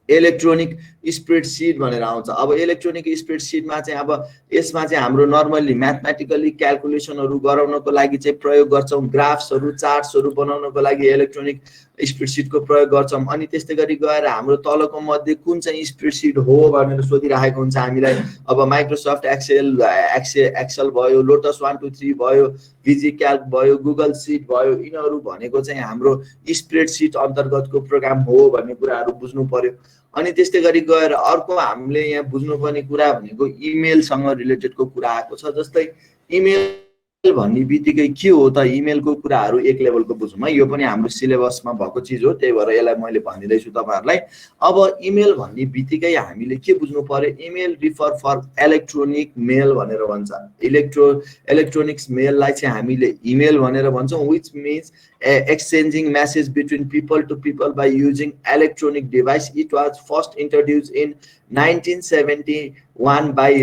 इलेक्ट्रोनिक स्प्रेडसिट भनेर आउँछ। अब इलेक्ट्रोनिक स्प्रेडसिटमा चाहिँ अब यसमा चाहिँ हाम्रो नर्मल्ली म्याथमेटिकली क्यालकुलेसनहरू गराउनको लागि चाहिँ प्रयोग गर्छौँ। ग्राफ्सहरू, चार्ट्सहरू बनाउनको लागि इलेक्ट्रोनिक स्प्रेडसिटको प्रयोग गर्छौँ। अनि त्यस्तै गरी गएर हाम्रो तलको मध्ये कुन चाहिँ स्प्रेडसिट हो भनेर सोधिरहेको हुन्छ हामीलाई। अब माइक्रोसफ्ट एक्सेल भयो, लोटस 123 भयो, भिजी क्याल्क भयो, गुगल सिट भयो, यिनीहरू भनेको चाहिँ हाम्रो स्प्रेडसिट अन्तर्गतको प्रोग्राम हो भन्ने कुराहरू बुझ्नु पर्यो। अनि त्यस्तै गरी गएर अर्को हामीले यहाँ बुझ्नुपर्ने कुरा भनेको इमेलसँग रिलेटेडको कुरा आएको छ। जस्तै इमेल भन्ने बित्तिकै के हो त, इमेलको कुराहरू एक लेभलको बुझौँ है। यो पनि हाम्रो सिलेबसमा भएको चिज हो, त्यही भएर यसलाई मैले भनिदिँदैछु तपाईँहरूलाई। अब इमेल भन्ने बित्तिकै हामीले के बुझ्नु पर्यो, इमेल रिफर फर इलेक्ट्रोनिक मेल भनेर भन्छ। इलेक्ट्रोनिक्स मेललाई चाहिँ हामीले इमेल भनेर भन्छौँ, which means exchanging message between people to people by using electronic device. It was first introduced in 1971 by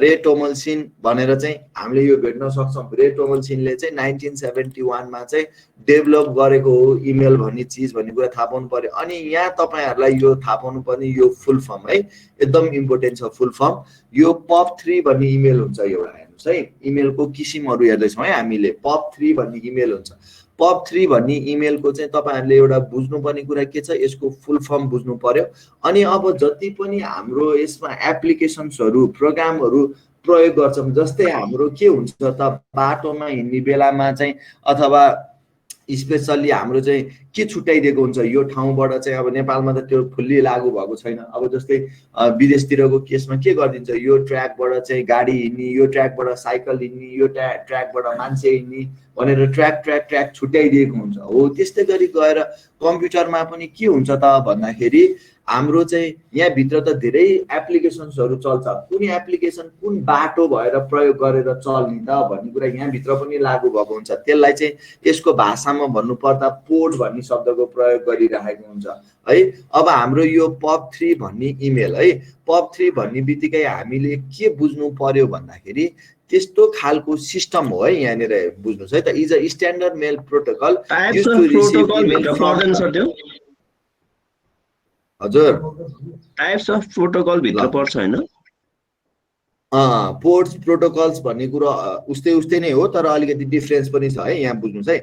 रे टोमल्सिन भनेर चाहिँ हामीले यो भेट्न सक्छौँ। रे टोमल्सिनले चाहिँ 1971 मा चाहिँ डेभलप गरेको हो इमेल भन्ने चिज भन्ने कुरा थाहा पाउनु पर्यो। अनि यहाँ तपाईँहरूलाई यो थाहा पाउनु पर्ने यो फुल फर्म है, एकदम इम्पोर्टेन्ट छ फुल फर्म। यो POP3 भन्ने इमेल हुन्छ एउटा, हेर्नुहोस् है, इमेलको किसिमहरू हेर्दैछौँ है हामीले। POP3 भन्ने इमेल हुन्छ। POP3 भन्ने इमेलको चाहिँ तपाईँहरूले एउटा बुझ्नुपर्ने कुरा के छ, यसको फुल फर्म बुझ्नु पर्यो। अनि अब जति पनि हाम्रो यसमा एप्लिकेसन्सहरू, प्रोग्रामहरू प्रयोग गर्छौँ, जस्तै हाम्रो के हुन्छ त, बाटोमा हिँड्ने बेलामा चाहिँ अथवा स्पेसल्ली हाम्रो चाहिँ के छुट्याइदिएको हुन्छ यो ठाउँबाट चाहिँ। अब नेपालमा त त्यो फुल्ली लागू भएको छैन। अब जस्तै विदेशतिरको केसमा के गरिदिन्छ, यो ट्र्याकबाट चाहिँ गाडी हिँड्ने, यो ट्र्याकबाट साइकल हिँड्ने, यो ट्र्याकबाट मान्छे हिँड्ने भनेर ट्र्याक छुट्याइदिएको हुन्छ। हो त्यस्तै गरी गएर कम्प्युटरमा पनि के हुन्छ त भन्दाखेरि हाम्रो चाहिँ यहाँभित्र त धेरै एप्लिकेसन्सहरू चल्छ। कुन एप्लिकेसन कुन बाटो भएर प्रयोग गरेर चल्ने त भन्ने कुरा यहाँभित्र पनि लागू भएको हुन्छ। त्यसलाई चाहिँ यसको भाषामा भन्नुपर्दा पोर्ट भन्ने शब्दको प्रयोग गरिरहेको हुन्छ है। अब हाम्रो यो POP3 भन्ने इमेल है, POP3 भन्ने बित्तिकै हामीले के बुझ्नु पर्यो भन्दाखेरि त्यस्तो खालको सिस्टम हो है। यहाँनिर बुझ्नुहोस् है त, is a standard mail protocol used to receive email from. हजुर, टाइप्स अफ प्रोटोकल भित्र पर्छ हैन? पोर्ट्स प्रोटोकल्स भन्ने कुरा उस्तै नै हो, तर अलिकति डिफरेन्स पनि छ है, यहाँ बुझ्नुहोस् है।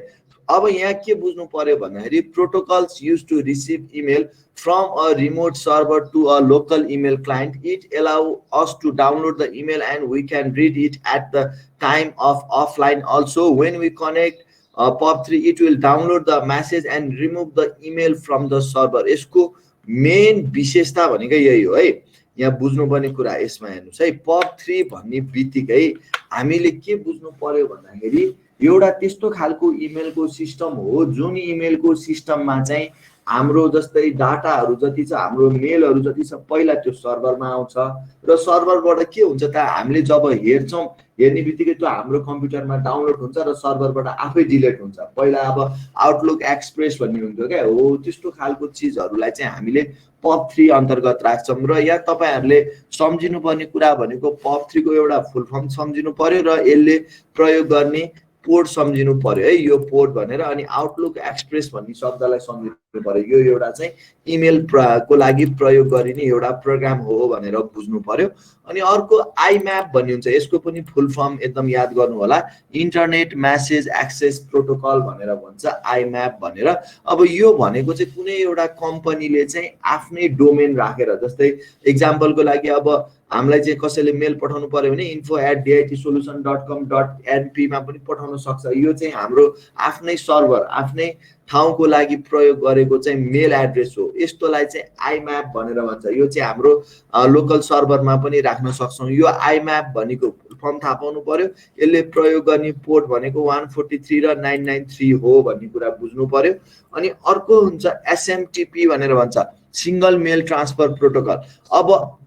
अब यहाँ के बुझ्नु पर्यो भन्दाखेरि protocols use to receive email from a remote server to a local email client. It allow us to download the email and we can read it at the time of offline also. When we connect POP3 it will download the message and remove the email from the server। यसको main विशेषता भनेको यही हो है। यहाँ बुझ्नुपर्ने कुरा यसमा हेर्नुहोस् है, POP3 भन्ने बित्तिकै हामीले के बुझ्नु पर्यो भन्दाखेरि एउटा त्यस्तो खालको इमेलको सिस्टम हो जुन इमेलको सिस्टममा चाहिँ हाम्रो जस्तै डाटाहरू जति छ, हाम्रो मेलहरू जति छ, पहिला त्यो सर्भरमा आउँछ र सर्भरबाट के हुन्छ त, हामीले जब हेर्छौँ, हेर्ने बित्तिकै त्यो हाम्रो कम्प्युटरमा डाउनलोड हुन्छ र सर्भरबाट आफै डिलिट हुन्छ। पहिला अब आउटलुक एक्सप्रेस भन्ने हुन्थ्यो क्या, हो त्यस्तो खालको चिजहरूलाई चाहिँ हामीले POP3 अन्तर्गत राख्छौँ। र यहाँ तपाईँहरूले सम्झिनुपर्ने कुरा भनेको POP3 को एउटा फुल फर्म सम्झिनु पर्यो र यसले प्रयोग गर्ने पोर्ट सम्झिनु पर्यो है, यो पोर्ट भनेर। अनि आउटलुक एक्सप्रेस भन्ने शब्दलाई सम्झिनु पर्यो, यो एउटा चाहिँ इमेल को लागि प्रयोग गरिने एउटा प्रोग्राम हो भनेर बुझ्नु पर्यो। अनि अर्को आइम्याप भन्ने हुन्छ, यसको पनि फुल फर्म एकदम याद गर्नु होला, इन्टरनेट म्यासेज एक्सेस प्रोटोकल भनेर भन्छ आइम्याप भनेर। अब यो भनेको चाहिँ कुनै एउटा कम्पनीले चाहिँ आफ्नै डोमेन राखेर, जस्तै इक्जाम्पलको लागि अब हामीलाई चाहिँ कसैले मेल पठाउनु पर्यो भने info@ditsolution.com.np मा पनि पठाउन सक्छ। यो चाहिँ हाम्रो आफ्नै सर्भर आफ्नै ठाउँको लागि प्रयोग गरेको चाहिँ मेल एड्रेस हो, यस्तोलाई चाहिँ आइम्याप भनेर भन्छ। यो चाहिँ हाम्रो लोकल सर्भरमा पनि राख्न सक्छौँ। यो आइम्याप भनेको फर्म थाहा पाउनु पर्यो, यसले प्रयोग गर्ने पोर्ट भनेको 143 र 993 हो भन्ने कुरा बुझ्नु पर्यो। अनि अर्को हुन्छ एसएमटिपी भनेर भन्छ, सिंगल मेल ट्रान्सफर प्रोटोकल। अब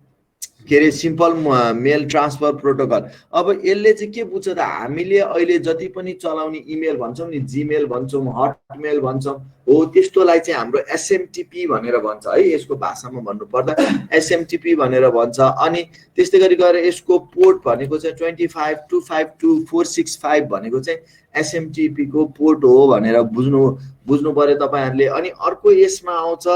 के अरे सिम्पल मेल ट्रान्सफर प्रोटोकल। अब यसले चाहिँ के बुझ्छ त, हामीले अहिले जति पनि चलाउने इमेल भन्छौँ नि, जीमेल भन्छौँ, हटमेल भन्छौँ, हो त्यस्तोलाई चाहिँ हाम्रो एसएमटिपी भनेर भन्छ है, यसको भाषामा भन्नुपर्दा एसएमटिपी भनेर भन्छ। अनि त्यस्तै गरी गएर यसको पोर्ट भनेको चाहिँ 25252465 भनेको चाहिँ एसएमटिपी को पोर्ट हो भनेर बुझ्नु पर्यो तपाईहरुले। अनि अर्को यसमा आउँछ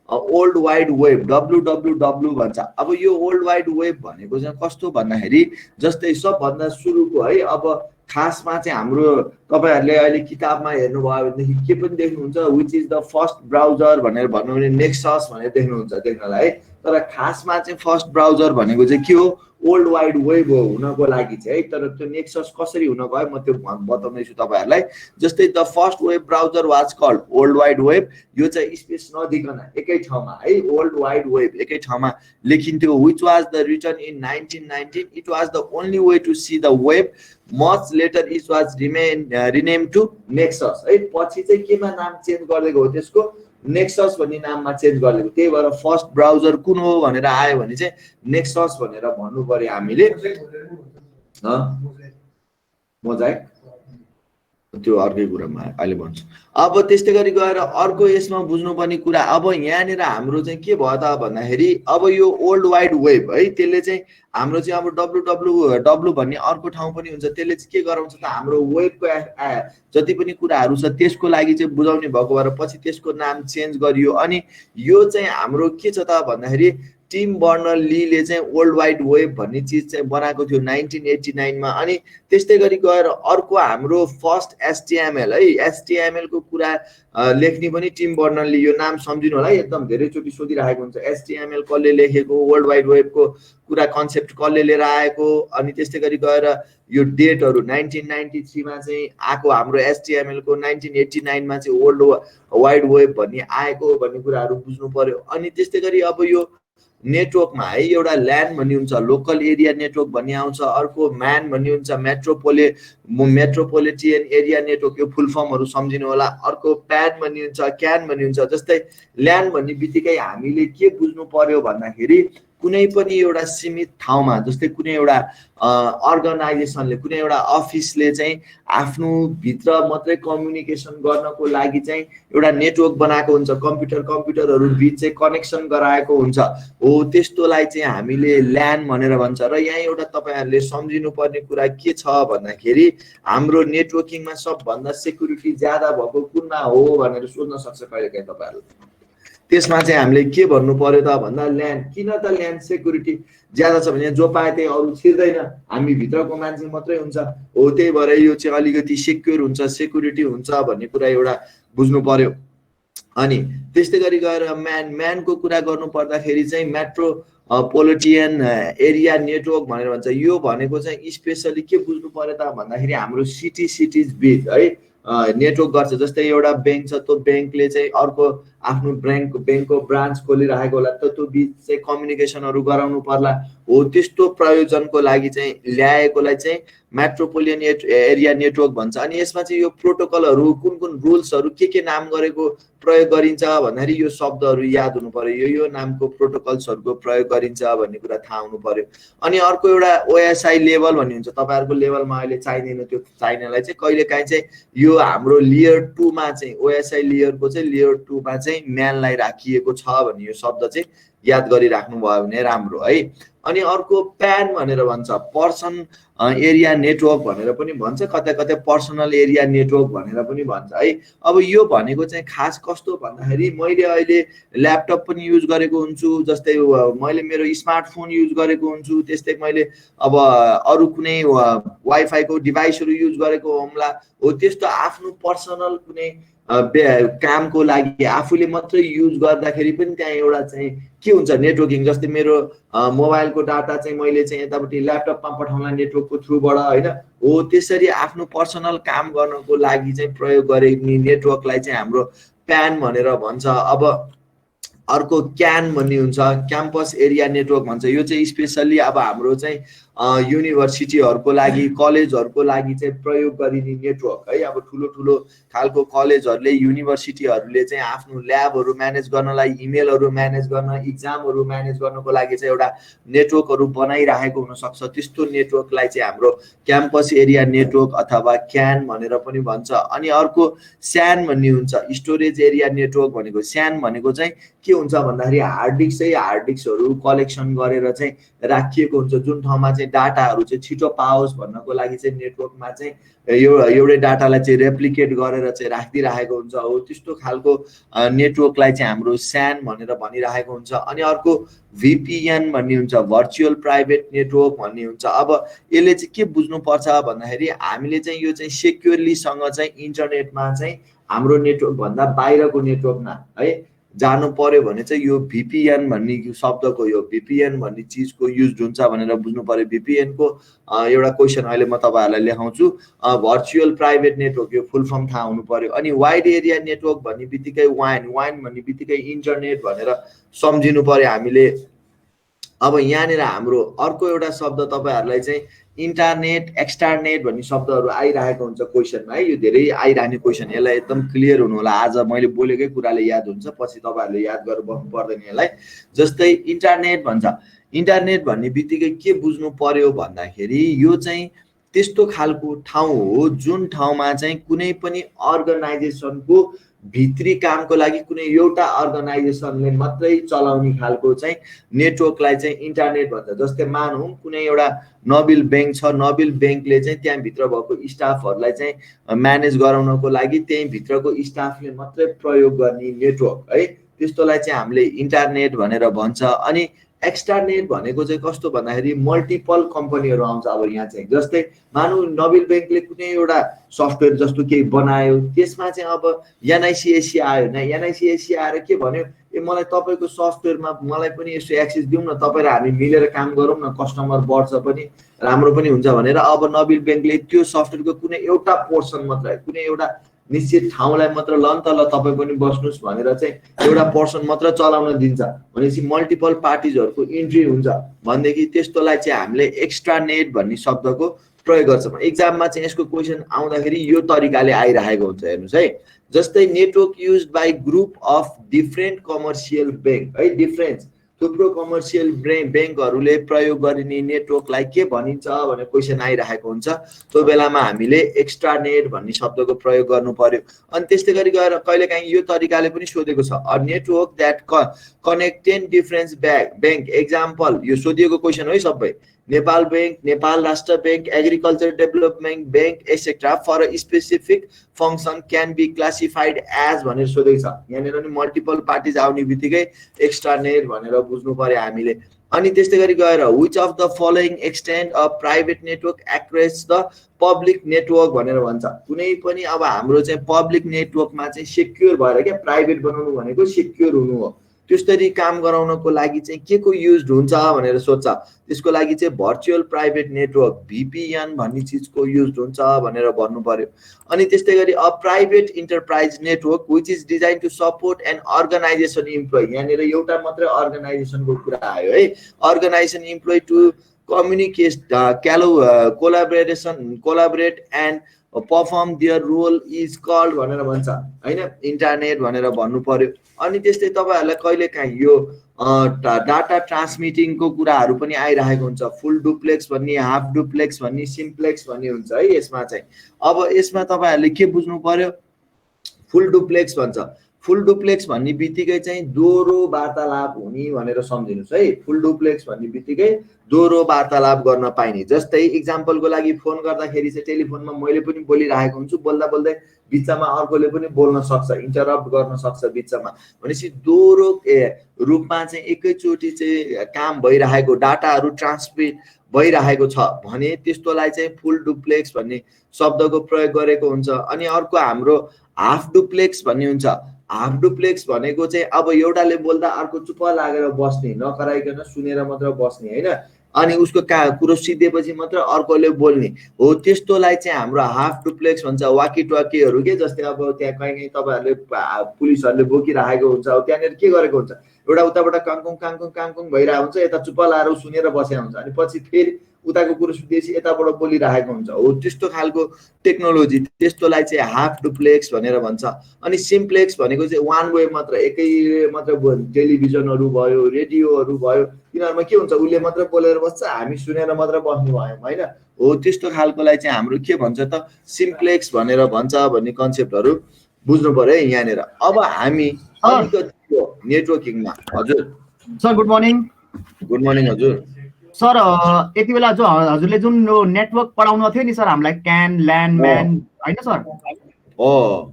ओल्ड वाइड वेब, डब्लुडब्लुडब्लु भन्छ। अब यो ओल्ड वाइड वेब भनेको चाहिँ कस्तो भन्दाखेरि जस्तै सबभन्दा सुरुको है, अब खासमा चाहिँ हाम्रो तपाईहरुले अहिले किताबमा हेर्नुभयो भनेदेखि के पनि देख्नुहुन्छ, which is the first browser भनेर भन्नु भने नेक्सस भनेर देख्नुहुन्छ देख्नलाई है। तर खासमा चाहिँ फर्स्ट ब्राउजर भनेको चाहिँ के हो, ओल्ड वाइड वेब हो हुनको लागि चाहिँ है। तर त्यो नेक्सस कसरी हुन गयो म त्यो बताउँदै छु तपाईहरुलाई। जस्तै the first web browser was called old wide web, यो चाहिँ स्पेस नदिकन एकै ठाउँमा है ओल्ड वाइड वेब एकै ठाउँमा लेखिन्थ्यो। Which was the written in 1919, it was the only way to see the web, much later it was rename to Nexus है। पछि चाहिँ केमा नाम चेन्ज गर्दै गयो, त्यसको नेक्सस भन्ने नाममा चेन्ज गरिदिएको। त्यही भएर फर्स्ट ब्राउजर कुन हो भनेर आयो भने चाहिँ नेक्सस भनेर भन्नु पर्यो हामीले। मोजाइक त्यो अर्कै कुरामा अहिले भन्छु। अब त्यस्तै गरी गएर अर्को यसमा बुझ्नुपर्ने कुरा, अब यहाँनिर हाम्रो चाहिँ के भयो त भन्दाखेरि, अब यो ओल्ड वाइड वेब है, त्यसले चाहिँ हाम्रो चाहिँ अब डब्लुडब्लुडब्लु भन्ने अर्को ठाउँ पनि हुन्छ, त्यसले चाहिँ के गराउँछ त हाम्रो वेबको जति पनि कुराहरू छ त्यसको लागि चाहिँ बुझाउने भएको भएर पछि त्यसको नाम चेन्ज गरियो। अनि यो चाहिँ हाम्रो के छ त भन्दाखेरि टिम बर्नर लीले चाहिँ ओल्ड वाइड वेब भन्ने चिज चाहिँ बनाएको थियो 1989 मा। अनि त्यस्तै गरी गएर अर्को हाम्रो फर्स्ट एचटीएमएल है, एचटीएमएल को कुरा लेख्ने पनि टिम बर्नर ली, यो नाम सम्झिनु होला, एकदम धेरैचोटि सोधिरहेको हुन्छ एचटीएमएल कसले लेखेको, वर्ल्ड वाइड वेबको कुरा कन्सेप्ट कसले लिएर आएको। अनि त्यस्तै गरी गएर यो डेटहरू 1993 मा चाहिँ आएको हाम्रो एचटीएमएल को, 1989 मा चाहिँ वर्ल्ड वाइड वेब भन्ने आएको भन्ने कुराहरू बुझ्नु पर्यो। अनि त्यस्तै गरी अब यो नेटवर्कमा है एउटा ल्यान भन्ने हुन्छ, लोकल एरिया नेटवर्क भन्ने आउँछ, अर्को म्यान भन्ने हुन्छ, मेट्रोपोलिटियन एरिया नेटवर्क, यो फुल फर्महरू सम्झिनु होला। अर्को प्यान भन्ने हुन्छ, क्यान भन्ने हुन्छ। जस्तै ल्यान भन्ने बित्तिकै हामीले के बुझ्नु पर्यो भन्दाखेरि कुनै पनि एउटा सीमित ठाउँमा, जस्तै कुनै एउटा अर्गनाइजेसनले, कुनै एउटा अफिसले चाहिँ आफ्नो भित्र मात्रै कम्युनिकेसन गर्नको लागि चाहिँ एउटा नेटवर्क बनाएको हुन्छ, कम्प्युटरहरू बीच चाहिँ कनेक्सन गराएको हुन्छ, हो त्यस्तोलाई चाहिँ हामीले ल्यान भनेर भन्छ। र यहाँ एउटा तपाईहरुले सम्झिनु पर्ने कुरा के छ भन्दाखेरि हाम्रो नेटवर्किङमा सबभन्दा सेक्युरिटी ज्यादा भएको कुनमा हो भनेर सोध्न सक्छ कहिलेकाहीँ तपाईहरुले। त्यसमा चाहिँ हामीले के भन्नु पर्यो त भन्दा ल्यान। किन त ल्यान सेक्युरिटी ज्यादा छ भने जो पाए त्यही अरू छिर्दैन, हामी भित्रको मान्छे मात्रै हुन्छ, हो त्यही भएर यो चाहिँ अलिकति सेक्युर हुन्छ, सेक्युरिटी हुन्छ भन्ने कुरा एउटा बुझ्नु पर्यो। अनि त्यस्तै गरी गएर म्यानको कुरा गर्नु पर्दाखेरि चाहिँ मेट्रोपोलिटियन एरिया नेटवर्क भनेर भन्छ। यो भनेको चाहिँ स्पेसली के बुझ्नु पर्यो त भन्दाखेरि हाम्रो सिटिज बीच है नेटवर्क गर्छ। जस्तै एउटा ब्याङ्क छ, त्यो ब्याङ्कले चाहिँ अर्को आफ्नो ब्याङ्कको ब्रान्च खोलिरहेको होला, त्यो बीच चाहिँ कम्युनिकेसनहरू गराउनु पर्ला, हो त्यस्तो प्रयोजनको लागि चाहिँ ल्याएकोलाई चाहिँ मेट्रोपोलियन एरिया नेटवर्क भन्छ। अनि यसमा चाहिँ यो प्रोटोकलहरू कुन रुल्सहरू के नाम गरेको प्रयोग गरिन्छ भन्दाखेरि यो शब्दहरू याद हुनु पर्यो, यो नामको प्रोटोकल्सहरूको प्रयोग गरिन्छ भन्ने कुरा थाहा हुनु पर्यो। अनि अर्को एउटा ओएसआई लेभल भन्ने हुन्छ, तपाईहरुको लेभलमा अहिले चाहिँदैन, त्यो चाहिनेलाई चाहिँ कहिलेकाहीँ चाहिँ यो हाम्रो लेयर 2 मा चाहिँ ओएसआई लेयरको चाहिँ लेयर 2 मा चाहिँ म्यानलाई राखिएको छ भन्ने यो शब्द चाहिँ याद गरिराख्नु भयो भने राम्रो है। अनि अर्को प्यान भनेर भन्छ, पर्सन एरिया नेटवर्क भनेर पनि भन्छ, कतै कतै पर्सनल एरिया नेटवर्क भनेर पनि भन्छ है। अब यो भनेको चाहिँ खास कस्तो भन्दाखेरि मैले अहिले ल्यापटप पनि युज गरेको हुन्छु, जस्तै मैले मेरो स्मार्टफोन युज गरेको हुन्छु, त्यस्तै मैले अब अरू कुनै वाइफाईको डिभाइसहरू युज गरेको होम्ला हो, त्यस्तो आफ्नो पर्सनल कुनै कामको लागि आफूले मात्रै युज गर्दाखेरि पनि त्यहाँ एउटा चाहिँ के हुन्छ नेटवर्किङ, जस्तै मेरो मोबाइलको डाटा चाहिँ मैले चाहिँ यतापट्टि ल्यापटपमा पठाउँला नेटवर्कको थ्रुबाट होइन हो, त्यसरी आफ्नो पर्सनल काम गर्नको लागि चाहिँ प्रयोग गरिने नेटवर्कलाई चाहिँ हाम्रो प्यान भनेर भन्छ। अब अर्को क्यान भन्ने हुन्छ, क्याम्पस एरिया नेटवर्क भन्छ। यो चाहिँ स्पेसल्ली अब हाम्रो चाहिँ युनिभर्सिटीहरूको लागि कलेजहरूको लागि चाहिँ प्रयोग गरिने नेटवर्क है। अब ठुलो ठुलो खालको कलेजहरूले युनिभर्सिटीहरूले चाहिँ आफ्नो ल्याबहरू म्यानेज गर्नलाई, इमेलहरू म्यानेज गर्न, इक्जामहरू म्यानेज गर्नको लागि चाहिँ एउटा नेटवर्कहरू बनाइरहेको हुनसक्छ। त्यस्तो नेटवर्कलाई चाहिँ हाम्रो क्याम्पस एरिया नेटवर्क अथवा क्यान भनेर पनि भन्छ। अनि अर्को स्यान भन्ने हुन्छ, स्टोरेज एरिया नेटवर्क भनेको। स्यान भनेको चाहिँ के हुन्छ भन्दाखेरि हार्ड डिस्कहरू कलेक्सन गरेर चाहिँ राखिएको हुन्छ, जुन ठाउँमा चाहिँ डाटाहरू चाहिँ छिटो पाओस् भन्नको लागि चाहिँ नेटवर्कमा चाहिँ एउटै डाटालाई चाहिँ रेप्लिकेट गरेर चाहिँ राखिदिरहेको हुन्छ हो, त्यस्तो खालको नेटवर्कलाई चाहिँ हाम्रो स्यान भनेर भनिरहेको हुन्छ। अनि अर्को VPN भन्ने हुन्छ, भर्चुअल प्राइभेट नेटवर्क भन्ने हुन्छ। अब यसले चाहिँ के बुझ्नुपर्छ भन्दाखेरि हामीले चाहिँ यो चाहिँ सेक्युरलीसँग चाहिँ इन्टरनेटमा चाहिँ हाम्रो नेटवर्क भन्दा बाहिरको नेटवर्कमा है जानु पर्यो भने चाहिँ यो VPN भन्ने शब्दको, यो VPN भन्ने चिजको युज हुन्छ भनेर बुझ्नु पर्यो। VPN को एउटा क्वेसन अहिले म तपाईहरुलाई लेखाउँछु, भर्चुअल प्राइभेट नेटवर्क, यो फुल फर्म थाहा हुनु पर्यो। अनि वाइड एरिया नेटवर्क भन्ने बित्तिकै वाइन भन्ने बित्तिकै इन्टरनेट भनेर सम्झिनु पर्यो हामीले। अब यहाँनिर हाम्रो अर्को एउटा शब्द तपाईहरुलाई चाहिँ इन्टरनेट, एक्सटरनेट भन्ने शब्दहरू आइरहेको हुन्छ क्वेसनमा है। यो धेरै आइरहने क्वेसन, यसलाई एकदम क्लियर हुनु होला। आज मैले बोलेकै कुराले याद हुन्छ, पछि तपाईहरुले याद गरेर बस्नु पर्दैन यसलाई। जस्तै इन्टरनेट भन्छ, इन्टरनेट भन्ने बित्तिकै के बुझ्नु पर्यो भन्दाखेरि यो चाहिँ त्यस्तो खालको ठाउँ हो जुन ठाउँमा चाहिँ कुनै पनि अर्गनाइजेसनको भित्री कामको लागि कुनै एउटा अर्गनाइजेसनले मात्रै चलाउने खालको चाहिँ नेटवर्कलाई चाहिँ इन्टरनेट भन्छ। जस्तै मानौँ कुनै एउटा नोबेल बैंक छ, नोबेल बैंकले चाहिँ त्यहाँ भित्र भएको स्टाफहरूलाई चाहिँ म्यानेज गराउनको लागि त्यही भित्रको स्टाफले मात्रै प्रयोग गर्ने नेटवर्क है, त्यस्तोलाई चाहिँ हामीले इन्टरनेट भनेर भन्छ। अनि एक्सटरनेट भनेको चाहिँ कस्तो भन्दाखेरि मल्टिपल कम्पनीहरू आउँछ। अब यहाँ चाहिँ जस्तै मानौ नोबेल बैंकले कुनै एउटा सफ्टवेयर जस्तो केही बनायो, त्यसमा चाहिँ अब NICHC आयो, NICHC आएर के भन्यो, ए मलाई तपाईको सफ्टवेयरमा मलाई पनि यसो एक्सेस दिउँ न, तपाईँ र हामी मिलेर काम गरौँ न, कस्टमर बढ्छ पनि, राम्रो पनि हुन्छ भनेर अब नोबेल बैंकले त्यो सफ्टवेयरको कुनै एउटा पोर्सन मात्र, कुनै एउटा निश्चित ठाउँलाई मात्र ल तपाईँ पनि बस्नुस् भनेर चाहिँ एउटा पर्सन मात्र चलाउन दिन्छ भनेपछि मल्टिपल पार्टिजहरूको इन्ट्री हुन्छ भनेदेखि त्यस्तोलाई चाहिँ हामीले एक्स्ट्रानेट भन्ने शब्दको प्रयोग गर्छौँ। एक्जाममा चाहिँ यसको क्वेसन आउँदाखेरि यो तरिकाले आइरहेको हुन्छ। हेर्नुस् है, जस्तै network used by group of different commercial bank है, डिफरेन्स थुप्रो कमर्सियल बैंकहरूले प्रयोग गरिने नेटवर्कलाई के भनिन्छ भने क्वेसन आइरहेको हुन्छ। त्यो बेलामा हामीले एक्स्ट्रानेट भन्ने शब्दको प्रयोग गर्नु पर्यो। अनि त्यस्तै गरी गएर कहिलेकाहीँ यो तरिकाले पनि सोधेको छ, a network that connect 10 different bank. Example यो सोधिएको क्वेसन हो सबै, Nepal bank, Nepal Rashtra bank, agriculture development bank etcetera for a specific function can be classified as भनेर सोधेको छ। यहाँनिर नि मल्टिपल पार्टिज आउने बित्तिकै एक्स्ट्रानेट भनेर बुझ्नु पर्यो हामीले। अनि त्यस्तै गरी गएर which of the following extend a private network across the public network भनेर भन्छ। कुनै पनि अब हाम्रो चाहिँ पब्लिक नेटवर्कमा चाहिँ सेक्युर भएर क्या, प्राइभेट बनाउनु भनेको सेक्युर हुनु हो, त्यसरी काम गराउनको लागि चाहिँ के को युज हुन्छ भनेर सोध्छ। त्यसको लागि चाहिँ भर्चुअल प्राइभेट नेटवर्क VPN भन्ने चिजको युज हुन्छ भनेर भन्नु पर्यो। अनि त्यस्तै गरी a private enterprise network which is design to support an organisation employee. यहाँनिर एउटा मात्रै अर्गनाइजेसनको कुरा आयो है, organisation employee to communicate collaborate and perform their role is called भनेर भन्छ हैन, इन्टरनेट भनेर भन्नु पर्यो। अनि त्यस्तै तपाईहरुलाई कहिलेकाहीँ यो डाटा ट्रान्समिटिङको कुराहरू पनि आइरहेको हुन्छ। फुल डुप्लेक्स भन्ने, हाफ डुप्लेक्स भन्ने, सिम्प्लेक्स भन्ने हुन्छ है। यसमा चाहिँ अब यसमा तपाईहरुले के बुझ्नु पर्यो, फुल डुप्लेक्स भन्छ। फुल डुप्लेक्स भन्ने बित्तिकै चाहिँ दोहोरो वार्तालाप हुने भनेर सम्झिनुस् है। फुल डुप्लेक्स भन्ने बित्तिकै दोहोरो वार्तालाप गर्न पाइने। जस्तै इक्जाम्पलको लागि फोन गर्दाखेरि चाहिँ टेलिफोनमा मैले पनि बोलिरहेको हुन्छु, बोल्दा बोल्दै बिचमा अर्कोले पनि बोल्न सक्छ, इन्टरप्ट गर्न सक्छ बिचमा। भनेपछि दोहोरो रूपमा चाहिँ एकैचोटि चाहिँ काम भइरहेको, डाटाहरू ट्रान्समिट भइरहेको छ भने त्यस्तोलाई चाहिँ फुल डुप्लेक्स भन्ने शब्दको प्रयोग गरेको हुन्छ। अनि अर्को हाम्रो हाफ डुप्लेक्स भन्ने हुन्छ। हाफ डुप्लेक्स भनेको चाहिँ अब एउटाले बोल्दा अर्को चुप्प लागेर बस्ने, नकराइकन सुनेर मात्र बस्ने होइन, अनि उसको कुरो सिद्धेपछि मात्र अर्कोले बोल्ने हो, त्यस्तोलाई चाहिँ हाम्रो हाफ डुप्लेक्स भन्छ। वाकी टकीहरू के, जस्तै अब त्यहाँ कहीँ तपाईँहरूले पुलिसहरूले बोकिरहेको हुन्छ, अब त्यहाँनिर के गरेको हुन्छ, एउटा उताबाट काङकुङ काङकुङ काङकुङ भइरहेको हुन्छ, यता चुप्प लाएर सुनेर बसेको हुन्छ, अनि पछि फेरि उताको कुरो सुनेपछि यताबाट बोलिरहेको हुन्छ हो, त्यस्तो खालको टेक्नोलोजी, त्यस्तोलाई चाहिँ हाफ डुप्लेक्स भनेर भन्छ। अनि सिम्प्लेक्स भनेको चाहिँ वान वे मात्र, एकै मात्र टेलिभिजनहरू भयो, रेडियोहरू भयो, तिनीहरूमा के हुन्छ, उसले मात्र बोलेर बस्छ, हामी सुनेर मात्र बस्नु भयौँ होइन हो, त्यस्तो खालकोलाई चाहिँ हाम्रो के भन्छ त, सिम्प्लेक्स भनेर भन्छ भन्ने कन्सेप्टहरू बुझ्नु पर्यो है यहाँनिर। अब हामी अलिकति नेटवर्किङमा, हजुर sir good morning. Good morning हजुर। सर यति बेला जो हजुरले जुन नेटवर्क पढाउनु थियो नि सर हामीलाई, क्यान ल्यान म्यान होइन सर,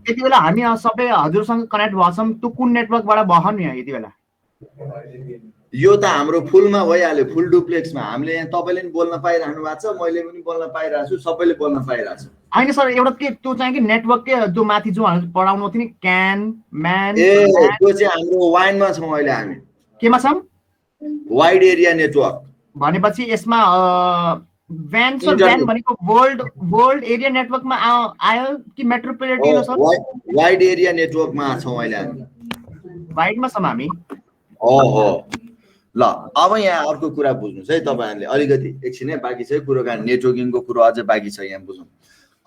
यति बेला हामी सबै हजुरसँग कनेक्ट भएछौँ, त्यो कुन नेटवर्कबाट भयो नि यति बेला? यो त हाम्रो फुलमा भइहाल्यो, फुल डुप्लेक्समा। हामीले यहाँ तपाईँले पनि बोल्न पाइरहनु भएको छ, मैले पनि बोल्न पाइरहेको छु, सबैले बोल्न पाइरहेको छ। होइन सर एउटा के त्यो चाहिँ कि नेटवर्क के जो माथि जो पढाउनु थियो नि, क्यान म्यान, त्यो चाहिँ हाम्रो वाइनमा छौँ अहिले हामी। केमा छौँ? Wide area network. भनेपछि यसमा भ्यान सर, भ्यान भनेको वर्ल्ड एरिया नेटवर्कमा आयो कि मेट्रोपोलिटन हो सर? वाइड एरिया नेटवर्कमा छौँ अहिले हामी, वाइडमा छौँ हामी। ओहो ल, अब यहाँ अर्को कुरा बुझ्नुहोस् है तपाईँहरूले, अलिकति एकछिन है बाँकी छ कुरोकानी, नेटवर्किङको कुरो अझै बाँकी छ यहाँ बुझौँ।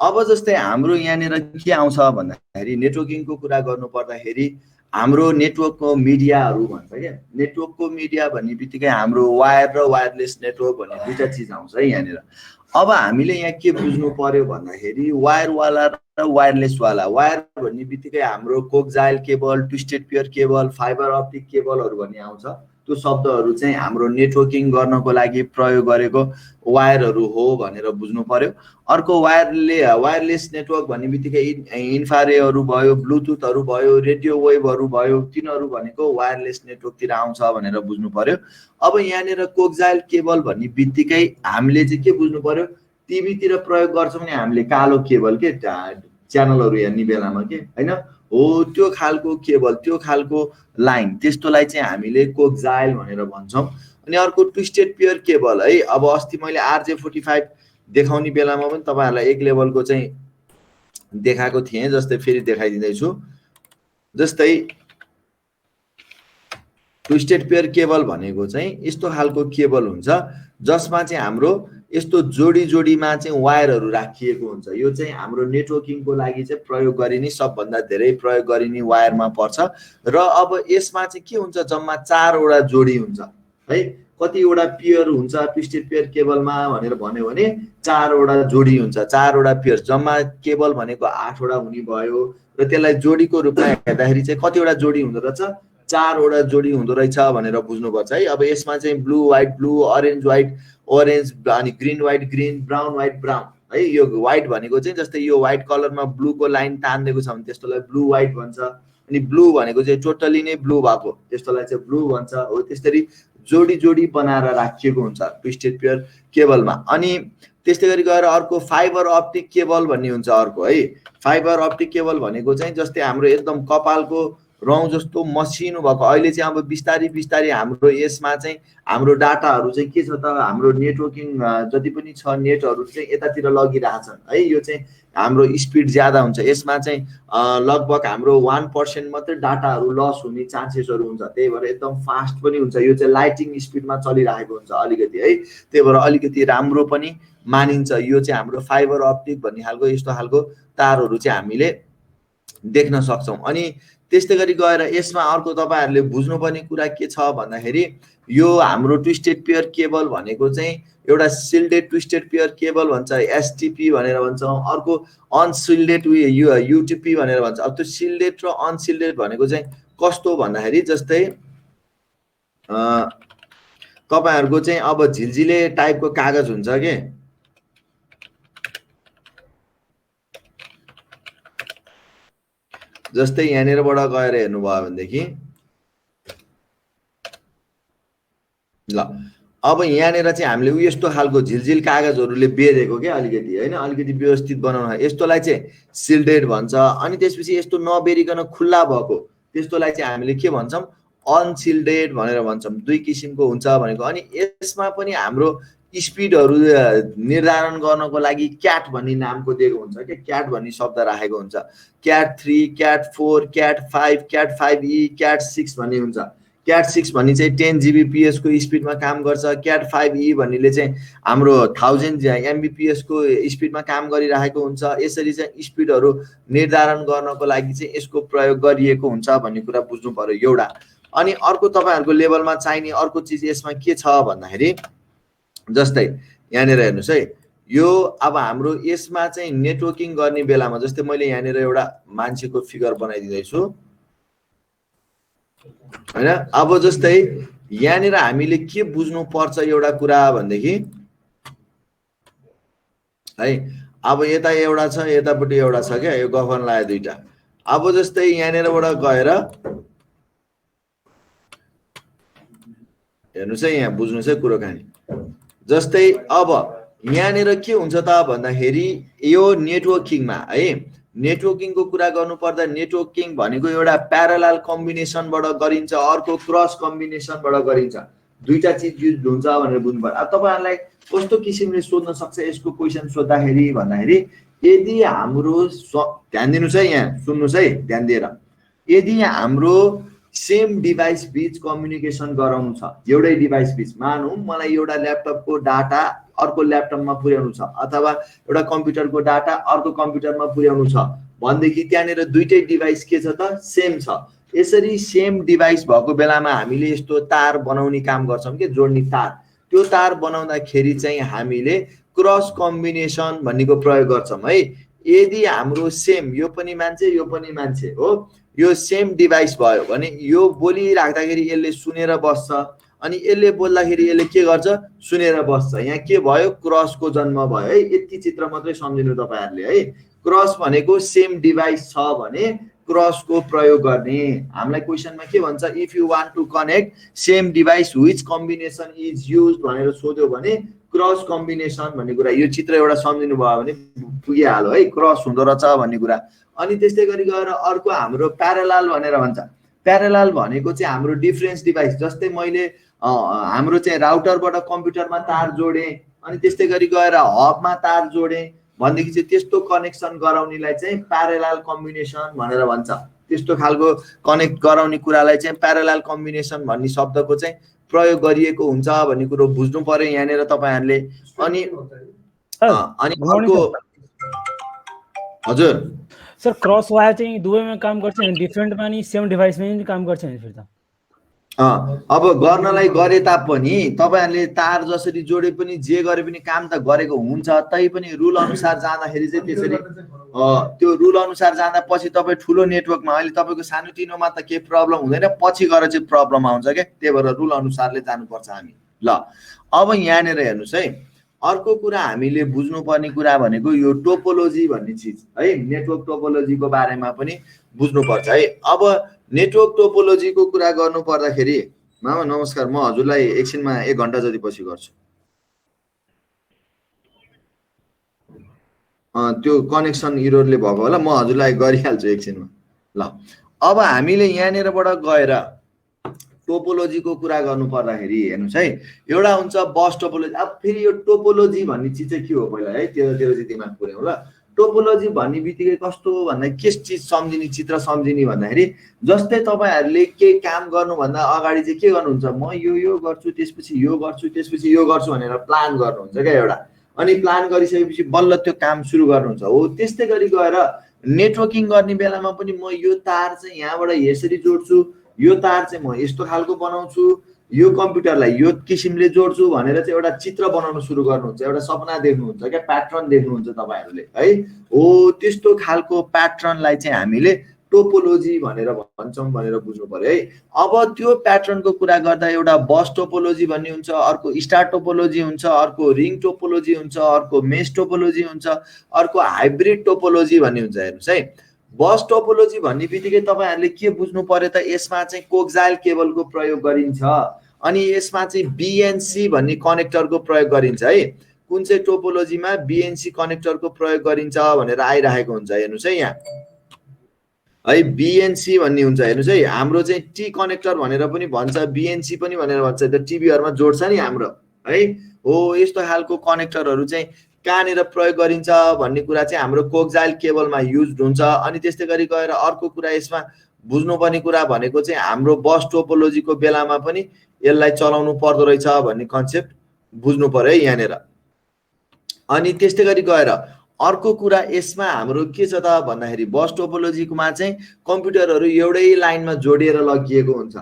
अब जस्तै हाम्रो यहाँनिर के आउँछ भन्दाखेरि, नेटवर्किङको कुरा गर्नु पर्दाखेरि हाम्रो नेटवर्कको मिडियाहरू भन्छ क्या। नेटवर्कको मिडिया भन्ने बित्तिकै हाम्रो वायर र वायरलेस नेटवर्क भन्ने दुईवटा चिज आउँछ है यहाँनिर। अब हामीले यहाँ के बुझ्नु पर्यो भन्दाखेरि वायरवाला र वायरलेसवाला। वायर भन्ने बित्तिकै हाम्रो coaxial cable, twisted pair cable, fibre optic केबलहरू भन्ने आउँछ। त्यो शब्दहरू चाहिँ हाम्रो नेटवर्किङ गर्नको लागि प्रयोग गरेको वायरहरू हो भनेर बुझ्नु पर्यो। अर्को वायरलेस नेटवर्क भन्ने बित्तिकै इन्फ्रारेडहरू भयो, ब्लुटुथहरू भयो, रेडियो वेभहरू भयो, तिनीहरू भनेको वायरलेस नेटवर्कतिर आउँछ भनेर बुझ्नु पर्यो। अब यहाँनिर कोक्जाइल केबल भन्ने बित्तिकै हामीले चाहिँ के बुझ्नु पर्यो, टिभीतिर प्रयोग गर्छौँ नि हामीले कालो केबल के, च्यानलहरू हेर्ने बेलामा के होइन हो, त्यो खालको केबल, त्यो खालको लाइन, त्यस्तोलाई चाहिँ हामीले कोक्जाइल भनेर भन्छौँ। अनि अर्को ट्विस्टेड पेयर केबल है। अब अस्ति मैले RJ45 देखाउने बेलामा पनि तपाईँहरूलाई एक लेभलको चाहिँ देखाएको थिएँ, जस्तै फेरि देखाइदिँदैछु। जस्तै ट्विस्टेड पेयर केबल भनेको चाहिँ यस्तो खालको केबल हुन्छ जसमा चाहिँ हाम्रो यस्तो जोडीमा चाहिँ वायरहरू राखिएको हुन्छ। यो चाहिँ हाम्रो नेटवर्किङको लागि चाहिँ प्रयोग गरिने, सबभन्दा धेरै प्रयोग गरिने वायरमा पर्छ। र अब यसमा चाहिँ के हुन्छ, जम्मा 4वटा जोडी हुन्छ है। कतिवटा पेयर हुन्छ ट्विस्टेड पेयर केबलमा भनेर भन्यो भने 4वटा जोडी हुन्छ, 4वटा पेयर, जम्मा केबल भनेको 8वटा हुने भयो। र त्यसलाई जोडीको रूपमा हेर्दाखेरि चाहिँ कतिवटा जोडी हुँदो रहेछ, 4वटा जोडी हुँदो रहेछ भनेर बुझ्नुपर्छ है। अब यसमा चाहिँ blue white blue, orange white orange, अनि green white green, brown white brown है। यो व्हाइट भनेको चाहिँ जस्तै यो व्हाइट कलरमा ब्लूको लाइन तानिदिएको छ भने त्यस्तोलाई ब्लू व्हाइट भन्छ। अनि ब्लू भनेको चाहिँ टोटली नै ब्लू भएको, त्यस्तोलाई चाहिँ ब्लू भन्छ हो। त्यसरी जोडी बनाएर राखिएको हुन्छ ट्विस्टेड पेयर केबलमा। अनि त्यस्तै गरी गएर अर्को फाइबर अप्टिक केबल भन्ने हुन्छ अर्को है। फाइबर अप्टिक केबल भनेको चाहिँ जस्तै हाम्रो एकदम कपालको रौँ जस्तो मसिनो भएको, अहिले चाहिँ अब बिस्तारै हाम्रो यसमा चाहिँ हाम्रो डाटाहरू चाहिँ के छ त, हाम्रो नेटवर्किङ जति पनि छ नेटहरू चाहिँ यतातिर लगिरहेछन् है। यो चाहिँ हाम्रो स्पिड ज्यादा हुन्छ, यसमा चाहिँ लगभग हाम्रो 1% मात्रै डाटाहरू लस हुने चान्सेसहरू हुन्छ। त्यही भएर एकदम फास्ट पनि हुन्छ, यो चाहिँ लाइटिङ स्पिडमा चलिरहेको हुन्छ अलिकति है। त्यही भएर अलिकति राम्रो पनि मानिन्छ। यो चाहिँ हाम्रो फाइबर अप्टिक भन्ने खालको यस्तो खालको तारहरू चाहिँ हामीले देख्न सक्छौँ। अनि त्यस्तै गरी गएर यसमा अर्को तपाईँहरूले बुझ्नुपर्ने कुरा के छ भन्दाखेरि, यो हाम्रो ट्विस्टेड पेयर केबल भनेको चाहिँ एउटा सिल्डेड ट्विस्टेड पेयर केबल भन्छ, एसटिपी भनेर भन्छौँ, अर्को अनसिल्डेड युटिपी भनेर भन्छ। अब त्यो सिल्डेड र अनसिल्डेड भनेको चाहिँ कस्तो भन्दाखेरि जस्तै तपाईहरुको चाहिँ अब झिलझिले टाइपको कागज हुन्छ के, जस्तै यहाँनिरबाट गएर हेर्नुभयो भनेदेखि ल अब यहाँनिर चाहिँ हामीले यस्तो खालको झिलझिल कागजहरूले बेरेको के अलिकति हैन, अलिकति व्यवस्थित बनाउन, यस्तोलाई चाहिँ सिल्डेड भन्छ। अनि त्यसपछि यस्तो नबेरिकन खुल्ला भएको त्यस्तोलाई चाहिँ हामीले के भन्छौँ, अनसिल्डेड भनेर भन्छौँ। दुई किसिमको हुन्छ भनेको। अनि यसमा पनि हाम्रो स्पिडहरू निर्धारण गर्नको लागि क्याट भन्ने नामको दिएको हुन्छ के, क्याट भन्ने शब्द राखेको हुन्छ। CAT 3, CAT 4, CAT 5, CAT 5E, CAT 6 भन्ने हुन्छ। क्याट 6 भन्ने चाहिँ 10 Gbps को स्पिडमा काम गर्छ। क्याट 5E भन्नेले चाहिँ हाम्रो 1000 Mbps को स्पिडमा काम गरिरहेको हुन्छ। यसरी चाहिँ स्पिडहरू निर्धारण गर्नको लागि चाहिँ यसको प्रयोग गरिएको हुन्छ भन्ने कुरा बुझ्नु पर्यो एउटा। अनि अर्को तपाईहरुको लेभलमा चाहिने अर्को चीज यसमा के छ भन्दाखेरि जस्तै यहाँनिर हेर्नुस् है, यो अब हाम्रो यसमा चाहिँ नेटवर्किङ गर्ने बेलामा जस्तै मैले यहाँनिर एउटा मान्छेको फिगर बनाइदिँदैछु हैन। अब जस्तै यहाँनिर हामीले के बुझ्नु पर्छ एउटा कुरा भन्देखि है, अब यता एउटा छ यतापट्टि एउटा छ क्या, यो गफन लाग्यो दुईटा। अब जस्तै यहाँनिरबाट गएर हेर्नुस् है, यहाँ बुझ्नुस् है कुराकानी। जस्तै अब यहाँनिर के हुन्छ त भन्दाखेरि यो नेटवर्किङमा है, नेटवर्किङको कुरा गर्नु पर्दा नेटवर्किङ भनेको एउटा प्यारालल कम्बिनेसनबाट गरिन्छ, अर्को क्रस कम्बिनेसनबाट गरिन्छ। दुईटा चीज युज हुन्छ भनेर बुझ्नु पर्यो। अब तपाईहरुलाई कस्तो किसिमले सोध्न सक्छ यसको क्वेशन सोध्दाखेरि भन्दाखेरि यदि हाम्रो ध्यान दिनुस् है, यहाँ सुन्नुस् है ध्यान दिएर, यदि हाम्रो सेम डिभाइस बीच कम्युनिकेसन गराउनु छ, एउटै डिभाइस बीच, मानौं मलाई एउटा ल्यापटपको डाटा अर्को ल्यापटपमा पुर्याउनु छ अथवा एउटा कम्प्युटरको डाटा अर्को कम्प्युटरमा पुर्याउनु छ भनेदेखि त्यहाँनिर दुईटै डिभाइस के छ त, सेम छ। यसरी सेम डिभाइस भएको बेलामा हामीले यस्तो तार बनाउने काम गर्छौं के, जोड्ने तार। त्यो तार बनाउँदाखेरि चाहिँ हामीले क्रस कम्बिनेसन भन्नेको प्रयोग गर्छौं है। यदि हाम्रो सेम, यो पनि मान्छे यो पनि मान्छे हो, यो सेम डिभाइस भयो भने यो बोलिराख्दाखेरि यसले सुनेर बस्छ, अनि यसले बोल्दाखेरि यसले के गर्छ, सुनेर बस्छ। यहाँ के भयो, क्रसको जन्म भयो है। यति चित्र मात्रै सम्झिनु तपाईहरुले है। क्रस भनेको सेम डिभाइस छ भने क्रसको प्रयोग गर्ने। हामीलाई क्वेशनमा के भन्छ, if you want to connect same device which combination is used भनेर सोध्यो भने क्रस कम्बिनेसन भन्ने कुरा, यो चित्र एउटा सम्झिनु भयो भने पुगिहाल्यो है, क्रस हुँदो रहेछ भन्ने कुरा। अनि त्यस्तै गरी गएर अर्को हाम्रो प्यारालल भनेर भन्छ। प्यारालल भनेको चाहिँ हाम्रो डिफरेन्स डिभाइस, जस्तै मैले हाम्रो चाहिँ राउटरबाट कम्प्युटरमा तार जोडे अनि त्यस्तै गरी गएर हबमा तार जोडे भनेदेखि चाहिँ त्यस्तो कनेक्सन गराउनेलाई चाहिँ प्यारालल कम्बिनेसन भनेर भन्छ। त्यस्तो खालको कनेक्ट गराउने कुरालाई चाहिँ प्यारालल कम्बिनेसन भन्ने शब्दको चाहिँ प्रयोग गरिएको हुन्छ भन्ने कुरो बुझ्नु पर्यो यहाँनिर तपाईहरुले। अनि अर्को हजुर सर, क्रस वायर चाहिँ दुवैमा काम गर्छ अनि डिफरेन्टमा नि सेम डिभाइसमा नि काम गर्छ नि फेरि त। अब गर्नलाई गरे तापनि तपाईहरुले तार जसरी जोडे पनि जे गरे पनि काम त गरेको हुन्छ, तै पनि रुल अनुसार जाँदाखेरि चाहिँ त्यसरी त्यो रुल अनुसार जाँदा पछि तपाई ठुलो नेटवर्कमा, अहिले तपाईको सानोतिनोमा त के प्रब्लम हुँदैन, पछि गएर चाहिँ प्रब्लम आउँछ के। त्यही भएर रुल अनुसारले जानुपर्छ हामी। ल अब यहाँनिर हेर्नुस् है, अर्को कुरा हामीले बुझ्नुपर्ने कुरा भनेको यो टोपोलोजी भन्ने चीज है, नेटवर्क टोपोलोजीको बारेमा पनि बुझ्नुपर्छ है। अब नेटवर्क टोपोलोजीको कुरा गर्नु पर्दाखेरि मामा नमस्कार, म हजुरलाई एकछिनमा 1 घण्टा जति पछि गर्छु। त्यो कनेक्सन इररले भएको होला, म हजुरलाई गरिहाल्छु एकछिनमा। ल अब हामीले यहाँनिरबाट गएर टोपोलोजीको कुरा गर्नु पर्दाखेरि हेर्नुस् है, एउटा हुन्छ बस टोपोलोजी। अब फेरि यो टोपोलोजी भन्ने चीज चाहिँ के हो पहिला है, त्यो चाहिँ दिमाग पुर्याउँ ल। टोपोलोजी भन्ने बित्तिकै कस्तो भन्दा के चीज सम्झिने, चित्र सम्झिने भन्दाखेरि जस्तै तपाईहरुले के काम गर्नुभन्दा अगाडि चाहिँ के गर्नुहुन्छ, म यो गर्छु त्यसपछि यो गर्छु त्यसपछि यो गर्छु भनेर प्लान गर्नुहुन्छ क्या एउटा। अनि प्लान गरिसकेपछि बल्ल त्यो काम सुरु गर्नुहुन्छ हो। त्यस्तै गरी गएर नेटवर्किङ गर्ने बेलामा पनि म यो तार चाहिँ यहाँबाट यसरी जोड्छु, यो तार चाहिँ म यस्तो खालको बनाउँछु, यो कम्प्युटरलाई यो किसिमले जोड्छु भनेर चाहिँ एउटा चित्र बनाउन सुरु गर्नुहुन्छ, एउटा सपना देख्नुहुन्छ क्या, प्याटर्न देख्नुहुन्छ तपाईहरुले है। हो त्यस्तो खालको प्याटर्नलाई चाहिँ हामीले टोपोलोजी भनेर भन्छौं भनेर बुझ्नु पर्यो है। अब त्यो प्याटर्नको कुरा गर्दा एउटा बस टोपोलोजी भन्ने हुन्छ, अर्को स्टार टोपोलोजी हुन्छ, अर्को रिङ टोपोलोजी हुन्छ, अर्को मेश टोपोलोजी हुन्छ, अर्को हाइब्रिड टोपोलोजी भन्ने हुन्छ। हेर्नुस् है, बस टोपोलोजी भन्ने बित्तिकै तपाईहरुले के बुझ्नु पर्यो त, यसमा चाहिँ कोक्साइल केबलको प्रयोग गरिन्छ अनि यसमा चाहिँ बीएनसी भन्ने कनेक्टरको प्रयोग गरिन्छ है। कुन चाहिँ टोपोलोजीमा बीएनसी कनेक्टरको प्रयोग गरिन्छ भनेर आइरहेको हुन्छ। हेर्नुस् है यहाँ है, बीएनसी भन्ने हुन्छ। हेर्नुस् है, हाम्रो चाहिँ टी कनेक्टर भनेर पनि भन्छ, बीएनसी पनि भनेर भन्छ, त्यो टिभीहरुमा जोड्छ नि हाम्रो है। हो यस्तो खालको कनेक्टरहरु चाहिँ कहाँनिर प्रयोग गरिन्छ भन्ने कुरा चाहिँ हाम्रो कोक्साइल केबलमा युज हुन्छ। अनि त्यस्तै गरी गएर अर्को कुरा यसमा बुझ्नुपर्ने कुरा भनेको चाहिँ हाम्रो बस टोपोलोजीको बेलामा पनि यसलाई चलाउनु पर्दो रहेछ भन्ने कन्सेप्ट बुझ्नु पर्यो है यहाँनिर। अनि त्यस्तै गरी गएर अर्को कुरा यसमा हाम्रो के छ त भन्दाखेरि बस टोपोलोजीमा चाहिँ कम्प्युटरहरु एउटै लाइनमा जोडिएर लगिएको हुन्छ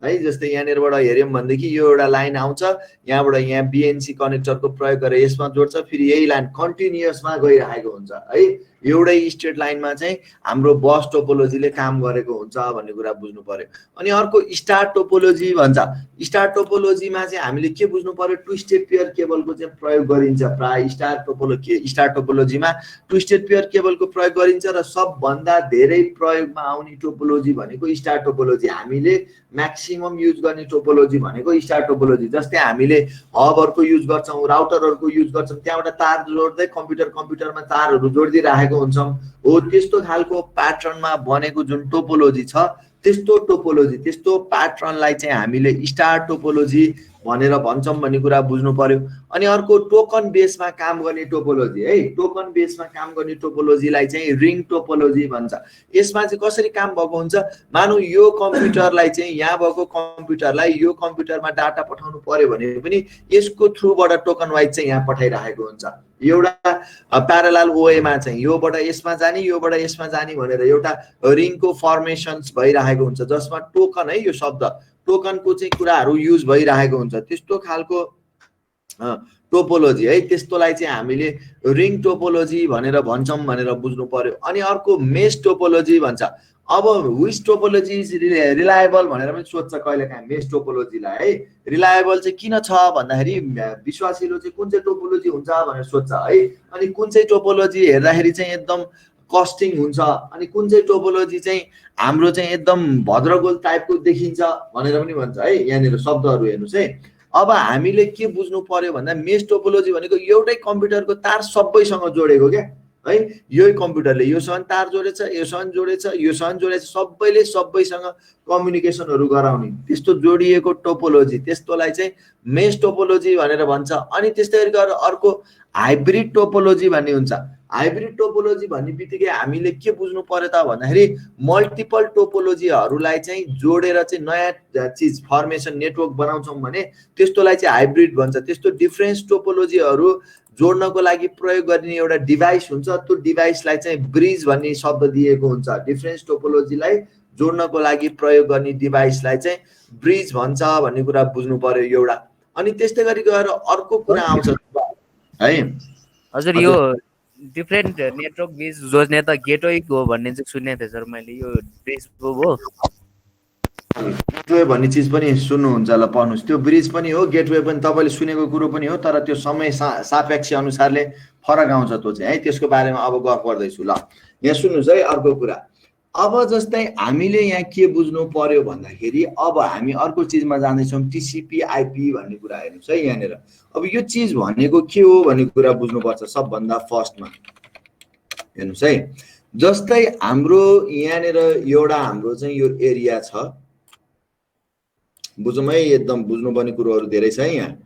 है। जस्तै यहाँनिरबाट हेर्यौं भनेदेखि यो एउटा लाइन आउँछ, यहाँबाट यहाँ बीएनसी कनेक्टरको प्रयोग गरेर यसमा जोड्छ, फेरि यही लाइन कन्टिन्युअसमा गइरहेको हुन्छ है। एउटै स्ट्रेट लाइनमा चाहिँ हाम्रो बस टोपोलोजीले काम गरेको हुन्छ भन्ने कुरा बुझ्नु पर्यो। अनि अर्को स्टार टोपोलोजी भन्छ। स्टार टोपोलोजीमा चाहिँ हामीले के बुझ्नु पर्यो, ट्विस्टेड पेयर केबलको चाहिँ प्रयोग गरिन्छ प्राय। स्टार टोपोलोजीमा ट्विस्टेड पेयर केबलको प्रयोग गरिन्छ र सबभन्दा धेरै प्रयोगमा आउने टोपोलोजी भनेको स्टार टोपोलोजी। हामीले म्याक्सिमम युज गर्ने टोपोलोजी भनेको स्टार टोपोलोजी। जस्तै हामीले हबहरुको युज गर्छौं, राउटरहरुको युज गर्छौं, त्यहाँबाट तार जोड्दै कम्प्युटरमा तारहरु जोडिदिरहेको हुन्छौं। हो त्यस्तो खालको प्याटर्नमा बनेको जुन टोपोलोजी छ, त्यस्तो टोपोलोजी, त्यस्तो प्याटर्नलाई चाहिँ हामीले स्टार टोपोलोजी भनेर भन्छौं भन्ने कुरा बुझ्नु पर्यो। अनि अर्को टोकन बेसमा काम गर्ने टोपोलोजी है, टोकन बेसमा काम गर्ने टोपोलोजीलाई चाहिँ रिङ टोपोलोजी भन्छ। यसमा चाहिँ कसरी काम भएको हुन्छ, मानौ यो कम्प्युटरलाई चाहिँ यहाँ भएको कम्प्युटरलाई यो कम्प्युटरमा डाटा पठाउनु पर्यो भने पनि यसको थ्रुबाट टोकन वाइज चाहिँ यहाँ पठाइरहेको हुन्छ। एउटा प्यारालल ओएमा चाहिँ योबाट यसमा जाने, योबाट यसमा जाने भनेर एउटा रिङको फर्मेशन्स भइरहेको हुन्छ, जसमा टोकन है, यो शब्द टोकनको चाहिँ कुराहरु युज भइरहेको हुन्छ। त्यस्तो खालको टोपोलोजी है, त्यस्तोलाई चाहिँ हामीले रिङ टोपोलोजी भनेर भन्छौं भनेर बुझ्नु पर्यो। अनि अर्को मेश टोपोलोजी भन्छ। अब व्हिच टोपोलोजी इज रिलायबल भनेर पनि सोध्छ कहिलेकाहीँ मेश टोपोलोजीलाई है। रिलायबल चाहिँ किन छ भन्दाखेरि विश्वासिलो चाहिँ कुन चाहिँ टोपोलोजी हुन्छ भनेर सोध्छ है। अनि कुन चाहिँ टोपोलोजी हेर्दाखेरि चाहिँ एकदम कस्टिङ हुन्छ, अनि कुन चाहिँ टोपोलोजी चाहिँ हाम्रो चाहिँ एकदम भद्रगोल टाइपको देखिन्छ भनेर पनि भन्छ है। यहाँनिर शब्दहरु हेर्नुस् है। अब हामीले के बुझ्नु पर्यो भन्दा मेश टोपोलोजी भनेको एउटै कम्प्युटरको तार सबैसँग जोडेको क्या है। यही कम्प्युटरले योसँग तार जोडेछ, योसँग जोडेछ, योसँग जोडेछ, सबैले सबैसँग कम्युनिकेसनहरु गराउने त्यस्तो जोडिएको टोपोलोजी, त्यस्तोलाई चाहिँ मेश टोपोलोजी भनेर भन्छ। अनि त्यस्तै गरेर अर्को हाइब्रिड टोपोलोजी भन्ने हुन्छ। हाइब्रिड टोपोलोजी भन्ने बित्तिकै हामीले के बुझ्नु पर्यो त भन्दाखेरि मल्टिपल टोपोलोजीहरुलाई चाहिँ जोडेर चाहिँ नयाँ चीज फर्मेसन नेटवर्क बनाउँछौं भने त्यस्तोलाई चाहिँ हाइब्रिड भन्छ। त्यस्तो डिफरेन्स टोपोलोजीहरु जोड्नको लागि प्रयोग गर्ने एउटा डिभाइस हुन्छ, त्यो डिभाइसलाई चाहिँ ब्रिज भन्ने शब्द दिएको हुन्छ। डिफरेन्स टोपोलोजीलाई जोड्नको लागि प्रयोग गर्ने डिभाइसलाई चाहिँ ब्रिज भन्छ भन्ने कुरा बुझ्नु पर्यो एउटा। अनि त्यस्तै गरी गएर अर्को कुरा आउँछ है। हजुर, यो डिफरेन्ट नेटवर्क ब्रिज जोड्ने त गेटवे हो भन्ने चाहिँ सुनेको थिएँ सर मैले, यो ब्रिज हो? गेटवे भन्ने चीज पनि सुन्नुहुन्छ ल, पढ्नुस्। त्यो ब्रिज पनि हो, गेटवे पनि तपाईले सुनेको कुरो पनि हो, तर त्यो समय सापेक्ष अनुसारले फरक आउँछ त्यो चाहिँ है। त्यसको बारेमा अब गफ गर्दैछु ल। यहाँ सुन्नुस् है अर्को कुरा। अब जस्तै हामीले यहाँ के बुझ्नु पर्यो भन्दाखेरि अब हामी अर्को चीजमा जाँदैछौँ, टिसिपी आइपी भन्ने कुरा हेर्नुस् है यहाँनिर। अब यो चीज भनेको के हो भन्ने कुरा बुझ्नुपर्छ सबभन्दा फर्स्टमा। हेर्नुस् है, जस्तै हाम्रो यहाँनिर एउटा हाम्रो चाहिँ यो एरिया छ, बुझौँ है, एकदम बुझ्नुपर्ने कुरोहरु धेरै छ है यहाँ।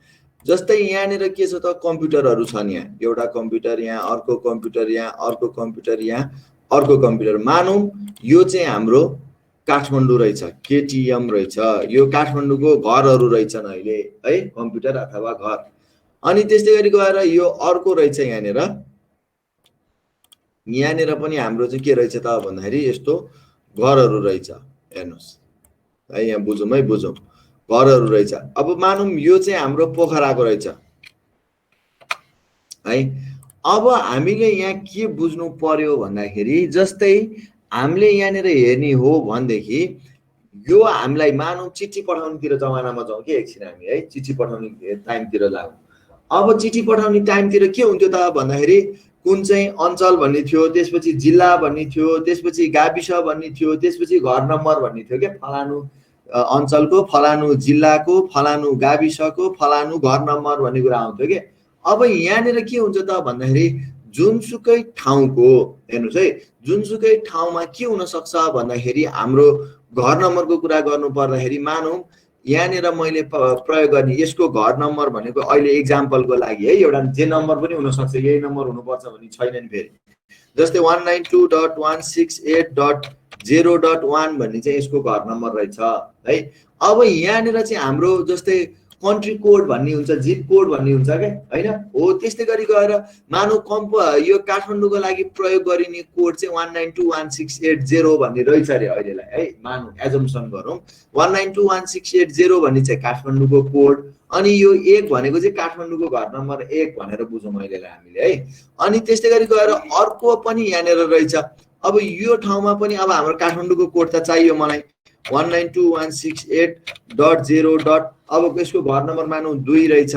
जस्तै यहाँनिर के छ त, कम्प्युटरहरु छन् यहाँ, एउटा कम्प्युटर यहाँ, अर्को कम्प्युटर यहाँ, अर्को कम्प्युटर यहाँ, अर्को कम्प्युटर। मानौं यो चाहिँ हाम्रो काठमाडौँ रहेछ, केटीएम रहेछ, यो काठमाडौँको घरहरु रहेछन् अहिले है, कम्प्युटर अथवा घर। अनि त्यस्तै गरी गएर यो अर्को रहेछ यहाँनिर, यहाँनिर पनि हाम्रो चाहिँ के रहेछ त भन्दाखेरि यस्तो घरहरु रहेछ। हेर्नुस् है, यहाँ बुझौँ है, बुझौँ। घरहरू रहेछ। अब मानौँ यो चाहिँ हाम्रो पोखराको रहेछ है। अब हामीले यहाँ के बुझ्नु पर्यो भन्दाखेरि जस्तै हामीले यहाँनिर हेर्ने हो भनेदेखि यो हामीलाई मानौँ चिठी पठाउनेतिर जमानामा जाउँ कि एकछिन हामी है, चिठी पठाउने टाइमतिर लागौँ। अब चिठी पठाउने टाइमतिर के हुन्थ्यो त भन्दाखेरि कुन चाहिँ अञ्चल भन्ने थियो, त्यसपछि जिल्ला भन्ने थियो, त्यसपछि गाविस भन्ने थियो, त्यसपछि घर नम्बर भन्ने थियो क्या, फलानु अञ्चलको, फलानु जिल्लाको, फलानु गाविसको, फलानु घर नम्बर भन्ने कुरा आउँथ्यो कि। अब यहाँनिर के हुन्छ त भन्दाखेरि जुनसुकै ठाउँको हेर्नुहोस् है, जुनसुकै ठाउँमा के हुन सक्छ भन्दाखेरि हाम्रो घर नम्बरको कुरा गर्नु पर्दाखेरि मानौँ यहाँनिर मैले प्रयोग गर्ने यसको घर नम्बर भनेको अहिले इक्जाम्पलको लागि है, एउटा जे नम्बर पनि हुनसक्छ, यही नम्बर हुनुपर्छ भन्ने छैन नि फेरि। जस्तै 192.168.0.1 भन्ने चाहिँ यसको घर नम्बर रहेछ है। अब यहाँनिर चाहिँ हाम्रो जस्तै कन्ट्री कोड भन्ने हुन्छ, जिप कोड भन्ने हुन्छ क्या होइन हो। त्यस्तै गरी गएर मानौँ यो काठमाडौँको लागि प्रयोग गरिने कोड चाहिँ 192.168.0 भन्ने रहेछ अरे अहिलेलाई है, मानौँ एजम्सन गरौँ 192.168.0 भन्ने चाहिँ काठमाडौँको कोड, अनि यो 1 भनेको चाहिँ काठमाडौँको घर नम्बर 1 भनेर बुझौँ अहिलेलाई हामीले है। अनि त्यस्तै गरी गएर अर्को पनि यहाँनिर रहेछ। अब यो ठाउँमा पनि अब हाम्रो काठमाडौँको कोड त चाहियो मलाई 192.168.0. अब यसको घर नम्बर मानौँ 2 रहेछ,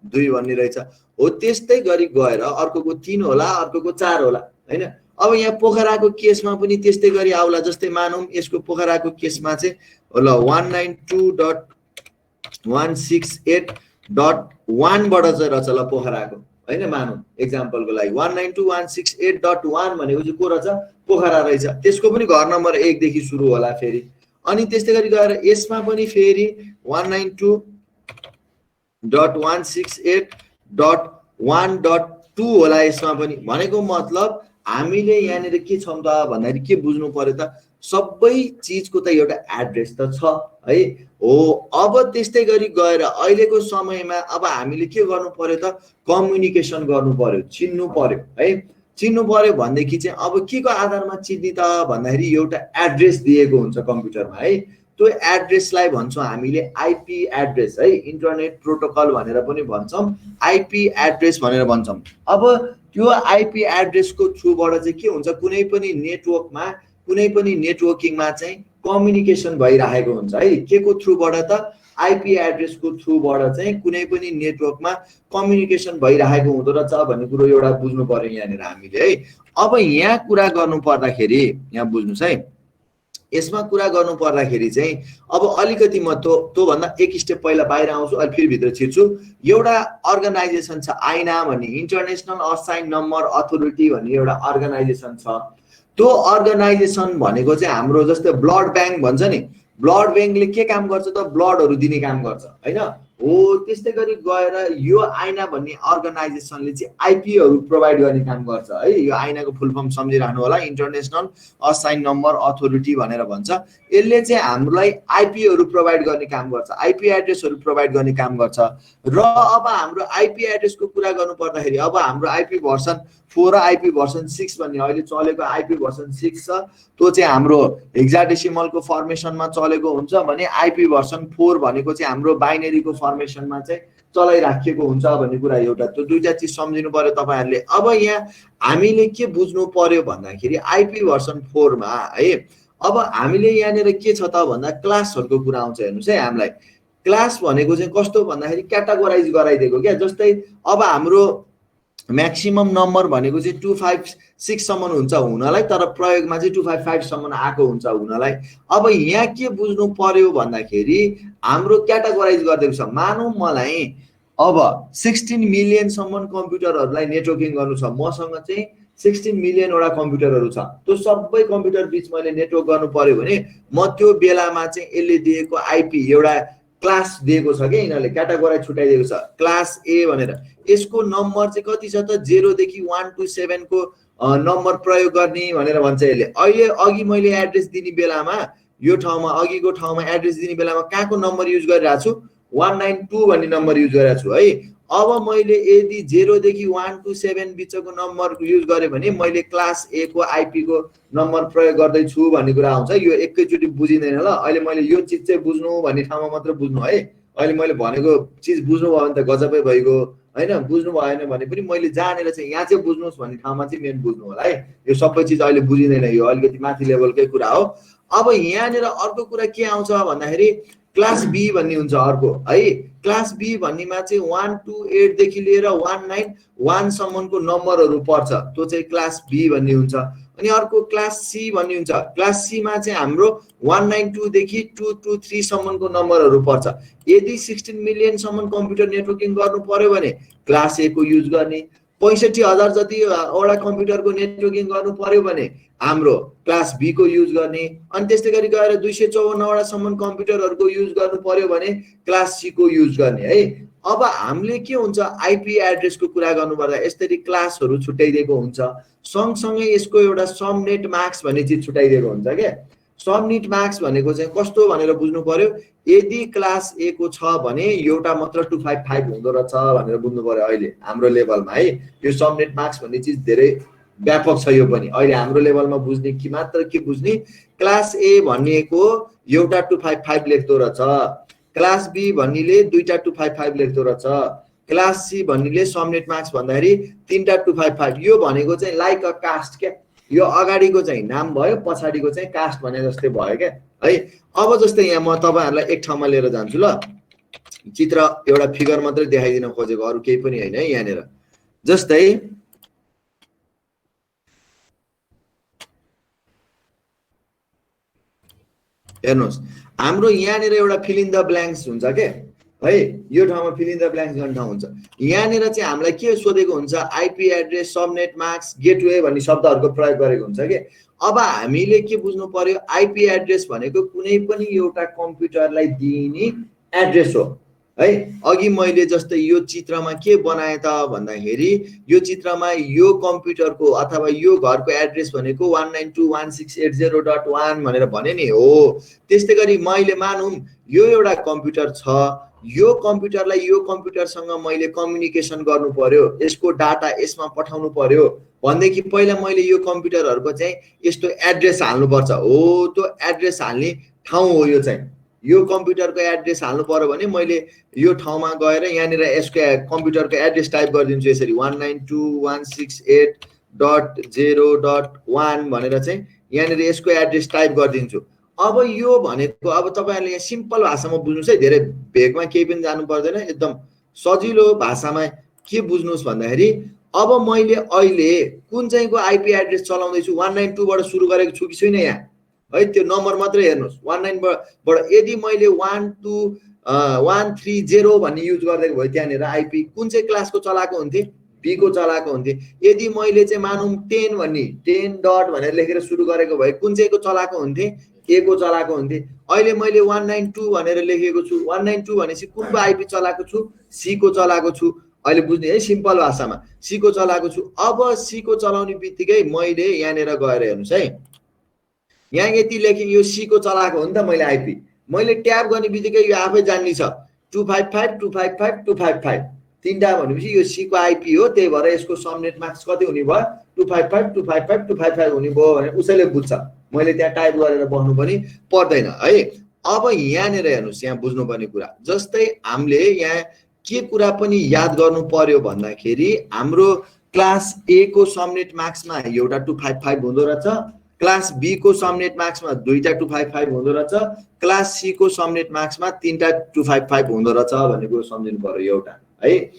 2 भन्ने रहेछ हो। त्यस्तै गरी गएर अर्कोको 3 होला, अर्कोको 4 होला होइन। अब यहाँ पोखराको केसमा पनि त्यस्तै गरी आउला। जस्तै मानौँ यसको पोखराको केसमा चाहिँ ल 192.168.1 बाट चाहिँ रहेछ ल पोखराको होइन, मानौँ एक्जाम्पलको लागि 192.168.1 भनेको चाहिँ को रहेछ, पोखरा रहेछ। त्यसको पनि घर नम्बर 1 देखि सुरु होला फेरि। अनि त्यस्तै गरी गएर यसमा पनि फेरि 192.168.1.2 होला यसमा पनि। भनेको मतलब हामीले यहाँनिर के छौँ त भन्दाखेरि के बुझ्नु पर्यो त, सबै चिजको त एउटा एड्रेस त छ है हो। अब त्यस्तै गरी गएर अहिलेको समयमा अब हामीले के गर्नु पर्यो त, कम्युनिकेसन गर्नु पर्यो, चिन्नु पर्यो है। चिन्नु पर्यो भनेदेखि चाहिँ अब के को आधारमा चिन्ने त भन्दाखेरि एउटा एड्रेस दिएको हुन्छ कम्प्युटरमा है। त्यो एड्रेसलाई भन्छौँ हामीले आइपी एड्रेस है, इन्टरनेट प्रोटोकल भनेर पनि भन्छौँ, आइपी एड्रेस भनेर भन्छौँ। अब त्यो आइपी एड्रेसको थ्रुबाट चाहिँ के हुन्छ, कुनै पनि नेटवर्कमा, कुनै पनि नेटवर्किङमा चाहिँ कम्युनिकेसन भइरहेको हुन्छ है। के को थ्रुबाट त, आइपी एड्रेसको थ्रुबाट चाहिँ कुनै पनि नेटवर्कमा कम्युनिकेसन भइरहेको हुँदो रहेछ भन्ने कुरो एउटा बुझ्नु पर्यो यहाँनिर हामीले है। अब यहाँ कुरा गर्नु पर्दाखेरि यहाँ बुझ्नुहोस् है, यसमा कुरा गर्नु पर्दाखेरि चाहिँ अब अलिकति म त्योभन्दा एक स्टेप पहिला बाहिर आउँछु, अहिले फेरि भित्र छिर्छु। एउटा अर्गनाइजेसन छ आइना भन्ने, इन्टरनेसनल असाइन नम्बर अथोरिटी भन्ने एउटा अर्गनाइजेसन छ। त्यो अर्गनाइजेसन भनेको चाहिँ हाम्रो जस्तै ब्लड ब्याङ्क भन्छ नि, ब्लड ब्याङ्कले के काम गर्छ त, ब्लडहरू दिने काम गर्छ होइन हो। त्यस्तै गरी गएर यो आइना भन्ने अर्गनाइजेसनले चाहिँ आइपीहरू प्रोभाइड गर्ने काम गर्छ है। यो आइनाको फुल फर्म सम्झिराख्नु होला, इन्टरनेसनल असाइन नम्बर अथोरिटी भनेर भन्छ। यसले चाहिँ हामीलाई आइपीहरू प्रोभाइड गर्ने काम गर्छ, आइपी एड्रेसहरू प्रोभाइड गर्ने काम गर्छ। र अब हाम्रो आइपी एड्रेसको कुरा गर्नु पर्दाखेरि अब हाम्रो आइपी भर्सन 4 र आइपी भर्सन 6 भन्ने अहिले चलेको आइपी भर्सन 6 छ। त्यो चाहिँ हाम्रो हेक्साडेसिमलको फर्मेसनमा चलेको हुन्छ भने आइपी भर्सन 4 भनेको चाहिँ हाम्रो बाइनरीको फर्मेसनमा चाहिँ चलाइराखेको हुन्छ भन्ने कुरा एउटा। त्यो दुईटा चिज सम्झिनु पर्यो तपाईहरुले। अब यहाँ हामीले के बुझ्नु पर्यो भन्दाखेरि आइपी भर्सन 4 मा है, अब हामीले यहाँनिर के छ त भन्दा क्लासहरुको कुरा आउँछ। हेर्नुस् है, हामीलाई क्लास भनेको चाहिँ कस्तो भन्दाखेरि क्याटेगोराइज गराइदिएको क्या। जस्तै अब हाम्रो म्याक्सिमम नम्बर भनेको चाहिँ 256 सम्म हुन्छ हुनलाई, तर प्रयोगमा चाहिँ 255 सम्म आएको हुन्छ हुनलाई। अब यहाँ के बुझ्नु पर्यो भन्दाखेरि हाम्रो क्याटेगोराइज गरिदिएको छ। मानौं मलाई अब 16 मिलियन सम्म कम्प्युटरहरुलाई नेटवर्किङ गर्नु छ, मसँग चाहिँ 16 मिलियन वटा कम्प्युटरहरु छ। त्यो सबै कम्प्युटर बीच मैले नेटवर्क गर्नु पर्यो भने म त्यो बेलामा चाहिँ यसले दिएको आइपी एउटा क्लास दिएको छ के, यिनीहरुले क्याटेगोराइज छुटाइदिएको छ क्लास ए भनेर। यसको नम्बर चाहिँ कति छ त, 0 देखि 1 to 7 को नम्बर प्रयोग गर्ने भनेर भन्छ यसले। अहिले अघि मैले एड्रेस दिने बेलामा यो ठाउँमा अघिको ठाउँमा एड्रेस दिने बेलामा कहाँको नम्बर युज गरिरहेको छु, 192 भन्ने नम्बर युज गरेको छु है। अब मैले यदि 0 देखि 1 to 7 बिचको नम्बर युज गरेँ भने मैले क्लास ए को आइपी को नम्बर प्रयोग गर्दैछु भन्ने कुरा आउँछ। यो एकैचोटि बुझिँदैन ल। अहिले मैले यो चिज चाहिँ बुझ्नु भन्ने ठाउँमा मात्र बुझ्नु है। अहिले मैले भनेको चिज बुझ्नुभयो भने त गजबै भइगयो हैन, बुझ्नु भएन भने पनि मैले जानेर चाहिँ यहाँ चाहिँ बुझ्नुहोस् भन्ने ठाउँमा चाहिँ मेन बुझ्नु होला है। यो सबै चिज अहिले बुझिँदैन, यो अलिकति माथि लेभलकै कुरा हो। अब यहाँनिर अर्को कुरा के आउँछ भन्दाखेरि क्लास बी भन्ने हुन्छ अर्को है। क्लास बी भन्नेमा चाहिँ 1 to 8 देखि लिएर 191 सम्मको नम्बरहरू पर्छ, त्यो चाहिँ क्लास बी भन्ने हुन्छ। अनि अर्को क्लास सी भन्ने हुन्छ। क्लास सी मा चाहिँ हाम्रो 192 देखि 223 सम्मको नम्बरहरू पर्छ। यदि 16 मिलियन सम्म कम्प्युटर नेटवर्किङ गर्नु पर्यो भने क्लास ए को युज गर्ने, 65,000 जति वटा कम्प्युटरको नेटवर्किङ गर्नु पर्यो भने हाम्रो क्लास बी को युज गर्ने, अनि त्यस्तै गरी गएर 254 वटा सम्म कम्प्युटरहरुको युज गर्नु पर्यो भने क्लास सी को युज गर्ने है। अब हामीले के हुन्छ आईपी एड्रेसको कुरा गर्नुपर्दा यसरी क्लासहरु छुट्याइदिएको हुन्छ, सँगसँगै यसको एउटा सबनेट मास्क भन्ने चीज छुट्याइदिएको हुन्छ के। सबनेट मास्क भनेको चाहिँ कस्तो भनेर बुझ्नु पर्यो, यदि क्लास ए को छ भने एउटा मात्र 255 हुँदो रहेछ भनेर बुझ्नु पर्यो अहिले हाम्रो लेभलमा है। यो सबनेट मास्क भन्ने चीज धेरै व्यापक छ, यो पनि अहिले हाम्रो लेभलमा बुझ्ने कि मात्र के बुझ्ने, क्लास ए भनेको एउटा 255 लेख्दो रहेछ, क्लास बी भन्नेले दुईटा 255 लेख्दो रहेछ, क्लास सी भन्नेले सबनेट मास्क भन्दाखेरि तीनटा 255। यो भनेको चाहिँ लाइक अ कास्ट के, यो अगाडिको चाहिँ नाम भयो, पछाडिको चाहिँ कास्ट भने जस्तै भयो के है। अब जस्तै यहाँ म तपाईहरुलाई एक ठाउँमा लिएर जान्छु ल, चित्र एउटा फिगर मात्रै देखाइदिन खोजेको, अरु केही पनि हैन है। यहाँनेर जस्तै हेर्नुस्, हाम्रो यहाँनेर एउटा फिल इन द ब्ल्याङ्क्स हुन्छ के है, यो ठाउँमा फिल इन द ब्ल्याङ्क्स गर्ने ठाउँ हुन्छ। यहाँनेर चाहिँ हामीलाई के सोधेको हुन्छ, IP address, subnet mask, gateway भन्ने शब्दहरुको प्रयोग गरेको हुन्छ के। अब हामीले के बुझ्नु पर्यो, आईपी एड्रेस भनेको कुनै पनि एउटा कम्प्युटरलाई दिइने एड्रेस हो है। अघि मैले जस्तै यो चित्रमा के बनाए त भन्दाखेरि यो चित्रमा यो कम्प्युटरको अथवा यो घरको एड्रेस भनेको 192.168.0.1 भनेर भने नि हो। त्यस्तै गरी मैले मानौं यो एउटा कम्प्युटर छ, यो कम्प्युटरलाई यो कम्प्युटरसँग मैले कम्युनिकेसन गर्नु पर्यो, यसको डाटा यसमा पठाउनु पर्यो भनेदेखि पहिला मैले यो कम्प्युटरहरुको चाहिँ यस्तो एड्रेस हाल्नु पर्छ हो। त्यो एड्रेस हाल्ने ठाउँ हो यो चाहिँ, यो कम्प्युटरको एड्रेस हाल्नु पर्यो भने मैले यो ठाउँमा गएर यहाँनिर यसको कम्प्युटरको एड्रेस टाइप गरिदिन्छु यसरी 192.168.0.1 भनेर चाहिँ यहाँनिर यसको एड्रेस टाइप गरिदिन्छु। अब यो भनेको अब तपाईहरुले यहाँ सिम्पल भाषामा बुझ्नुस् है, धेरै भेगमा केही पनि जानु पर्दैन, एकदम सजिलो भाषामा के बुझ्नुस् भन्दाखेरि अब मैले अहिले कुन चाहिँको आईपी एड्रेस चलाउँदै छु, 192 बाट सुरु गरेको छु कि छैन यहाँ है, त्यो नम्बर मात्रै हेर्नुस्। 19 बाट यदि मैले 12130 भन्ने युज गर्दै भए त्यहाँनेर आईपी कुन चाहिँ क्लासको चलाएको हुन्थे, बी को चलाएको हुन्थे। यदि मैले चाहिँ मानौं 10 भन्ने 10 डट भनेर लेखेर सुरु गरेको भए कुन चाहिँको चलाएको हुन्थे, ए को चलाएको हुन्थे। अहिले मैले 192 भनेर लेखेको छु, 192 भनेपछि कुनको आईपी चलाएको छु, सी को चलाएको छु। अहिले बुझ्ने है सिम्पल भाषामा, सी को चलाएको छु। अब सी को चलाउने बित्तिकै मैले यहाँनेर गएर हेर्नुस् है, यहाँ यति लेखेँ यो सी को चलाएको हो नि त मैले आईपी, मैले ट्याब गर्ने बित्तिकै यो आफै जान्ने छ 255.255.255 तीनटा भनेपछि यो सी को आईपी हो, त्यही भएर यसको सबनेट मास्क कति हुने भयो 255.255.255 हुने भयो भने उसैले बुझ्छ, मैले त्यहाँ टाइप गरेर बस्नु पनि पर्दैन है। अब यहाँनेर हेर्नुस्, यहाँ बुझ्नुपर्ने कुरा जस्तै हामीले यहाँ के कुरा पनि याद गर्नु पर्यो भन्दाखेरि हाम्रो क्लास ए को सबनेट मास्कमा एउटा 255 हुँदो रहेछ, क्लास बी को सबनेट मास्कमा दुईटा 255 हुँदो रहेछ, क्लास सी को सबनेट मास्कमा तीनटा 255 हुँदो रहेछ भन्ने कुरो सम्झिनु पर्यो एउटा है।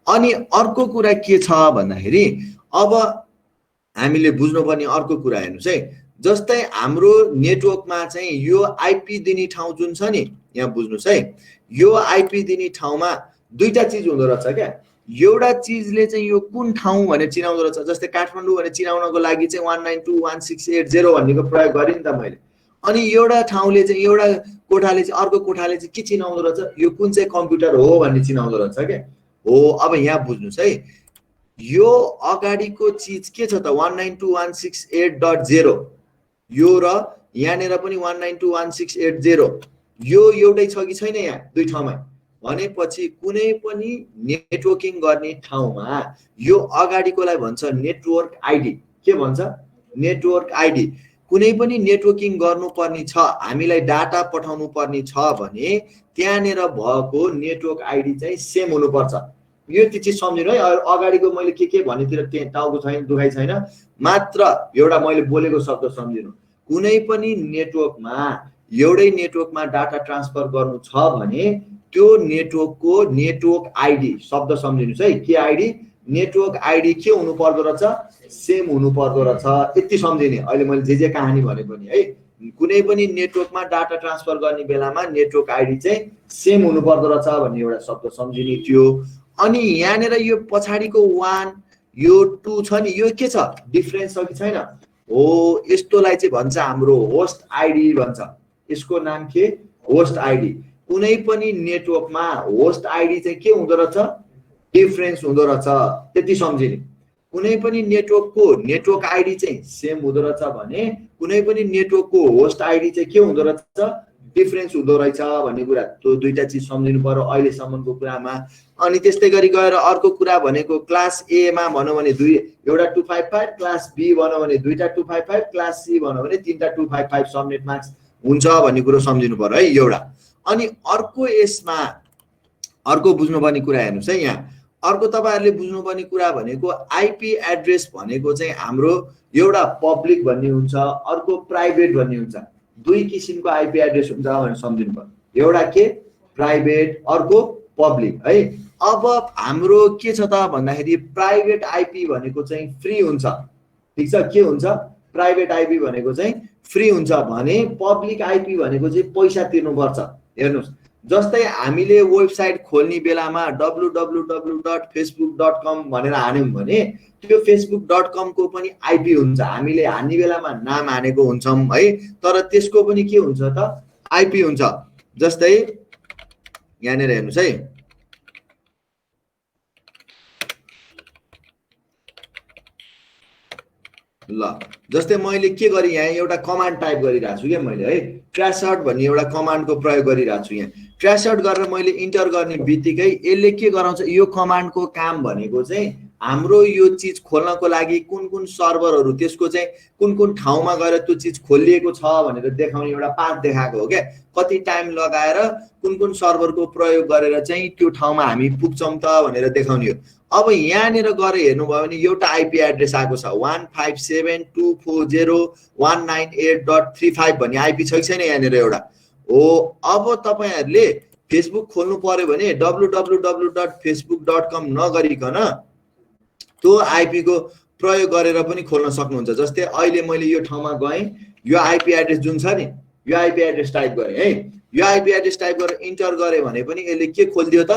अनि अर्को कुरा के छ भन्दाखेरि अब हामीले बुझ्नुपर्ने अर्को कुरा हेर्नुस् है, जस्तै हाम्रो नेटवर्कमा चाहिँ यो आईपी दिने ठाउँ जुन छ नि, यहाँ बुझ्नुस् है, यो आईपी दिने ठाउँमा दुईटा चीज हुँदो रहेछ क्या। एउटा चीजले चाहिँ यो कुन ठाउँ भनेर चिनाउँदो रहेछ, जस्तै काठमाडौँ भनेर चिनाउनको लागि चाहिँ 192.168.0 भन्नेको प्रयोग गरेँ नि त मैले। अनि एउटा ठाउँले चाहिँ एउटा कोठाले चाहिँ अर्को कोठाले चाहिँ के चिनाउँदो रहेछ, यो कुन चाहिँ कम्प्युटर हो भन्ने चिनाउँदो रहेछ के हो। अब यहाँ बुझ्नुस् है, यो अगाडिको चीज के छ त 192.168.0 यो र यहाँनेर पनि 192.168.0 यो एउटै छ कि छैन, यहाँ दुई ठाउँमा भनेपछि कुनै पनि नेटवर्किङ गर्ने ठाउँमा यो अगाडिकोलाई भन्छ नेटवर्क आइडी। के भन्छ? Network ID. कुनै पनि नेटवर्किङ गर्नुपर्ने छ, हामीलाई डाटा पठाउनु पर्ने छ भने त्यहाँनिर भएको नेटवर्क आइडी चाहिँ सेम हुनुपर्छ। यो चिज सम्झिनु है। अगाडिको मैले के भनेतिर टाउको छैन, दुखाइ छैन, मात्र एउटा मैले बोलेको शब्द सम्झिनु। कुनै पनि नेटवर्कमा एउटै नेटवर्कमा डाटा ट्रान्सफर गर्नु छ भने त्यो नेटवर्कको नेटवर्क आइडी शब्द सम्झिनुस् है। के आइडी? नेटवर्क आइडी के हुनु पर्दो रहेछ? सेम हुनु पर्दो रहेछ। यति सम्झिने। अहिले मैले जे कहानी भने पनि है, कुनै पनि नेटवर्कमा डाटा ट्रान्सफर गर्ने बेलामा नेटवर्क आइडी चाहिँ सेम हुनु पर्दो रहेछ भन्ने एउटा शब्द सम्झिने थियो। अनि यहाँनिर यो पछाडिको 1 यो 2 छ नि, यो के छ? डिफरेन्स छ कि छैन? हो, यस्तोलाई चाहिँ भन्छ हाम्रो होस्ट आइडी भन्छ। यसको नाम के? Host ID. कुनै पनि नेटवर्कमा होस्ट आइडी चाहिँ के हुँदो रहेछ? डिफरेन्स हुँदो रहेछ। त्यति सम्झिने। कुनै पनि नेटवर्कको नेटवर्क आइडी चाहिँ सेम हुँदो रहेछ भने कुनै पनि नेटवर्कको होस्ट आइडी चाहिँ के हुँदो रहेछ? डिफरेन्स हुँदो रहेछ भन्ने कुरा। त्यो दुईटा चिज सम्झिनु पर्यो अहिलेसम्मको कुरामा। अनि त्यस्तै गरी गएर अर्को कुरा भनेको क्लास ए मा भनौँ भने एउटा 255, क्लास बी भनौँ भने दुईटा 255, क्लास सी भनौँ भने तीनटा 255 सबनेट मार्क्स हुन्छ भन्ने कुरो सम्झिनु पर्यो है एउटा। अनि अर्को यसमा अर्को बुझ्नुपर्ने कुरा हेर्नुहोस् है। यहाँ अर्को तपाईहरुले बुझ्नुपर्ने कुरा भनेको आईपी एड्रेस भनेको चाहिँ हाम्रो एउटा पब्लिक भन्ने हुन्छ, अर्को प्राइभेट भन्ने हुन्छ। दुई किसिमको आईपी एड्रेस हुन्छ भनेर सम्झिनु पर्यो। एउटा के? प्राइभेट, अर्को पब्लिक है। अब हाम्रो के छ त भन्दाखेरि प्राइभेट आईपी भनेको चाहिँ फ्री हुन्छ। ठीक छ? के हुन्छ? प्राइभेट आईपी भनेको चाहिँ फ्री हुन्छ भने पब्लिक आईपी भनेको चाहिँ पैसा तिर्नुपर्छ। हेर्नुस्, जस्तै हामीले वेबसाइट खोल्ने बेलामा www.facebook.com भनेर हान्यौं भने त्यो facebook.com को पनि आईपी हुन्छ। हामीले हान्ने बेलामा नाम हानेको हुन्छौं है, तर त्यसको पनि के हुन्छ त? आईपी हुन्छ। जस्तै यहाँनिर हेर्नुस् है, ल जस्तै मैले के गरे यहाँ एउटा कमान्ड टाइप गरिरहेको छु क्या मैले है, ट्र्यासआउट भन्ने एउटा कमान्डको प्रयोग गरिरहेको छु। यहाँ ट्र्यासआउट गरेर मैले इन्टर गर्ने बित्तिकै यसले के गराउँछ? यो कमान्डको काम भनेको चाहिँ हाम्रो यो चीज खोल्नको लागि कुन कुन सर्भरहरू, त्यसको चाहिँ कुन कुन ठाउँमा गएर त्यो चीज खोलिएको छ भनेर देखाउने एउटा पाथ देखाएको हो क्या। कति टाइम लगाएर कुन कुन सर्भरको प्रयोग गरेर चाहिँ त्यो ठाउँमा हामी पुग्छौं त भनेर देखाउने हो। अब यहाँनिर गएर हेर्नुभयो भने एउटा आईपी एड्रेस आएको छ 157.240.198.35 भन्ने आईपी छ कि छैन यहाँनिर एउटा हो। अब तपाईहरुले फेसबुक खोल्नु पर्यो भने www.facebook.com नगरिकन त्यो आईपी को प्रयोग गरेर पनि खोल्न सक्नुहुन्छ। जस्तै अहिले मैले यो ठाउँमा गएँ, यो आईपी एड्रेस जुन छ नि, यो आईपी एड्रेस टाइप गरे है, यो आईपी एड्रेस टाइप गरेर इन्टर गरे भने पनि यसले के खोल्दियो त?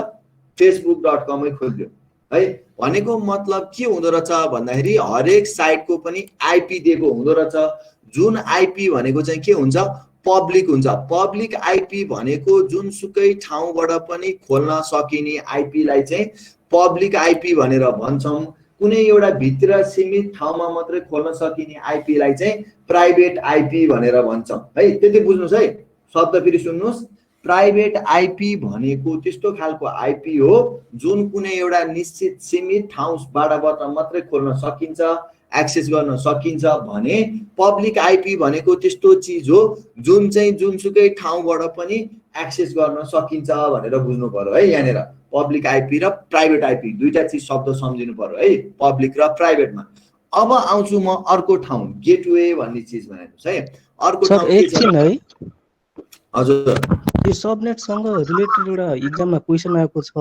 facebook.com खोल्दियो है। भनेको मतलब के हुँदो रहेछ भन्दाखेरि हरेक साइटको पनि आईपी दिएको हुँदो रहेछ, जुन आईपी भनेको चाहिँ के हुन्छ? पब्लिक हुन्छ। पब्लिक आईपी भनेको जुनसुकै ठाउँबाट पनि खोल्न सकिने आईपी लाई चाहिँ पब्लिक आईपी भनेर भन्छौं। कुनै एउटा भित्र सीमित ठाउँमा मात्रै खोल्न सकिने आईपी लाई चाहिँ प्राइभेट आईपी भनेर भन्छौं है। त्यति बुझ्नुस् है। शब्द फेरि सुन्नुस्, प्राइभेट आईपी भनेको त्यस्तो खालको आईपी हो जुन कुनै एउटा निश्चित सीमित ठाउँबाट मात्रै खोल्न सकिन्छ, एक्सेस गर्न सकिन्छ भने पब्लिक आईपी भनेको त्यस्तो चीज हो जुन चाहिँ जुनसुकै ठाउँबाट पनि एक्सेस गर्न सकिन्छ भनेर बुझ्नु पर्यो है। यहाँनिर पब्लिक आईपी र प्राइभेट आईपी दुईटा चीज शब्द सम्झिनु पर्यो है, पब्लिक र प्राइभेटमा। अब आउँछु म अर्को ठाउँ, गेटवे भन्ने चीजमा हेर्नुस् है। अर्को ठाउँ एकछिन है, हजुर यो सबनेटसँग रिलेटेड एउटा एक्जाममा क्वेशन आएको छ।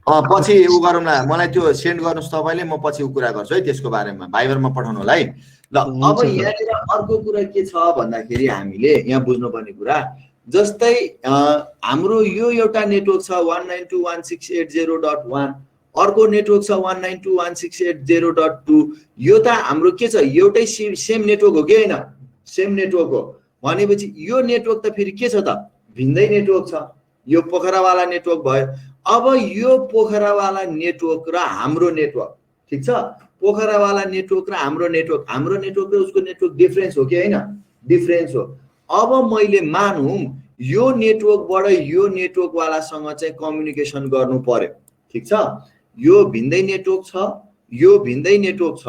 पछि उ गरौँला, मलाई त्यो सेन्ड गर्नुस् तपाईले, म पछि कुरा गर्छु है त्यसको बारेमा, भाइबरमा पठाउनु होला है। ल अब यहाँनिर अर्को कुरा के छ भन्दाखेरि हामीले यहाँ बुझ्नुपर्ने कुरा, जस्तै हाम्रो यो एउटा नेटवर्क छ 192.168.0.1, अर्को नेटवर्क छ 192.168.0.2। यो त हाम्रो के छ? एउटै सेम नेटवर्क हो कि हैन? सेम नेटवर्क हो भनेपछि यो नेटवर्क त फेरि के छ त? भिन्दै नेटवर्क छ। यो पोखरावाला नेटवर्क भयो। अब यो पोखरावाला नेटवर्क र हाम्रो नेटवर्क, ठीक छ? पोखरावाला नेटवर्क र हाम्रो नेटवर्क र उसको नेटवर्क डिफरेन्स हो कि हैन? डिफरेन्स हो। अब मैले मानौं यो नेटवर्कबाट यो नेटवर्कवालासँग चाहिँ कम्युनिकेसन गर्नु पर्यो, ठिक छ। यो भिन्दै नेटवर्क छ, यो भिन्दै नेटवर्क छ,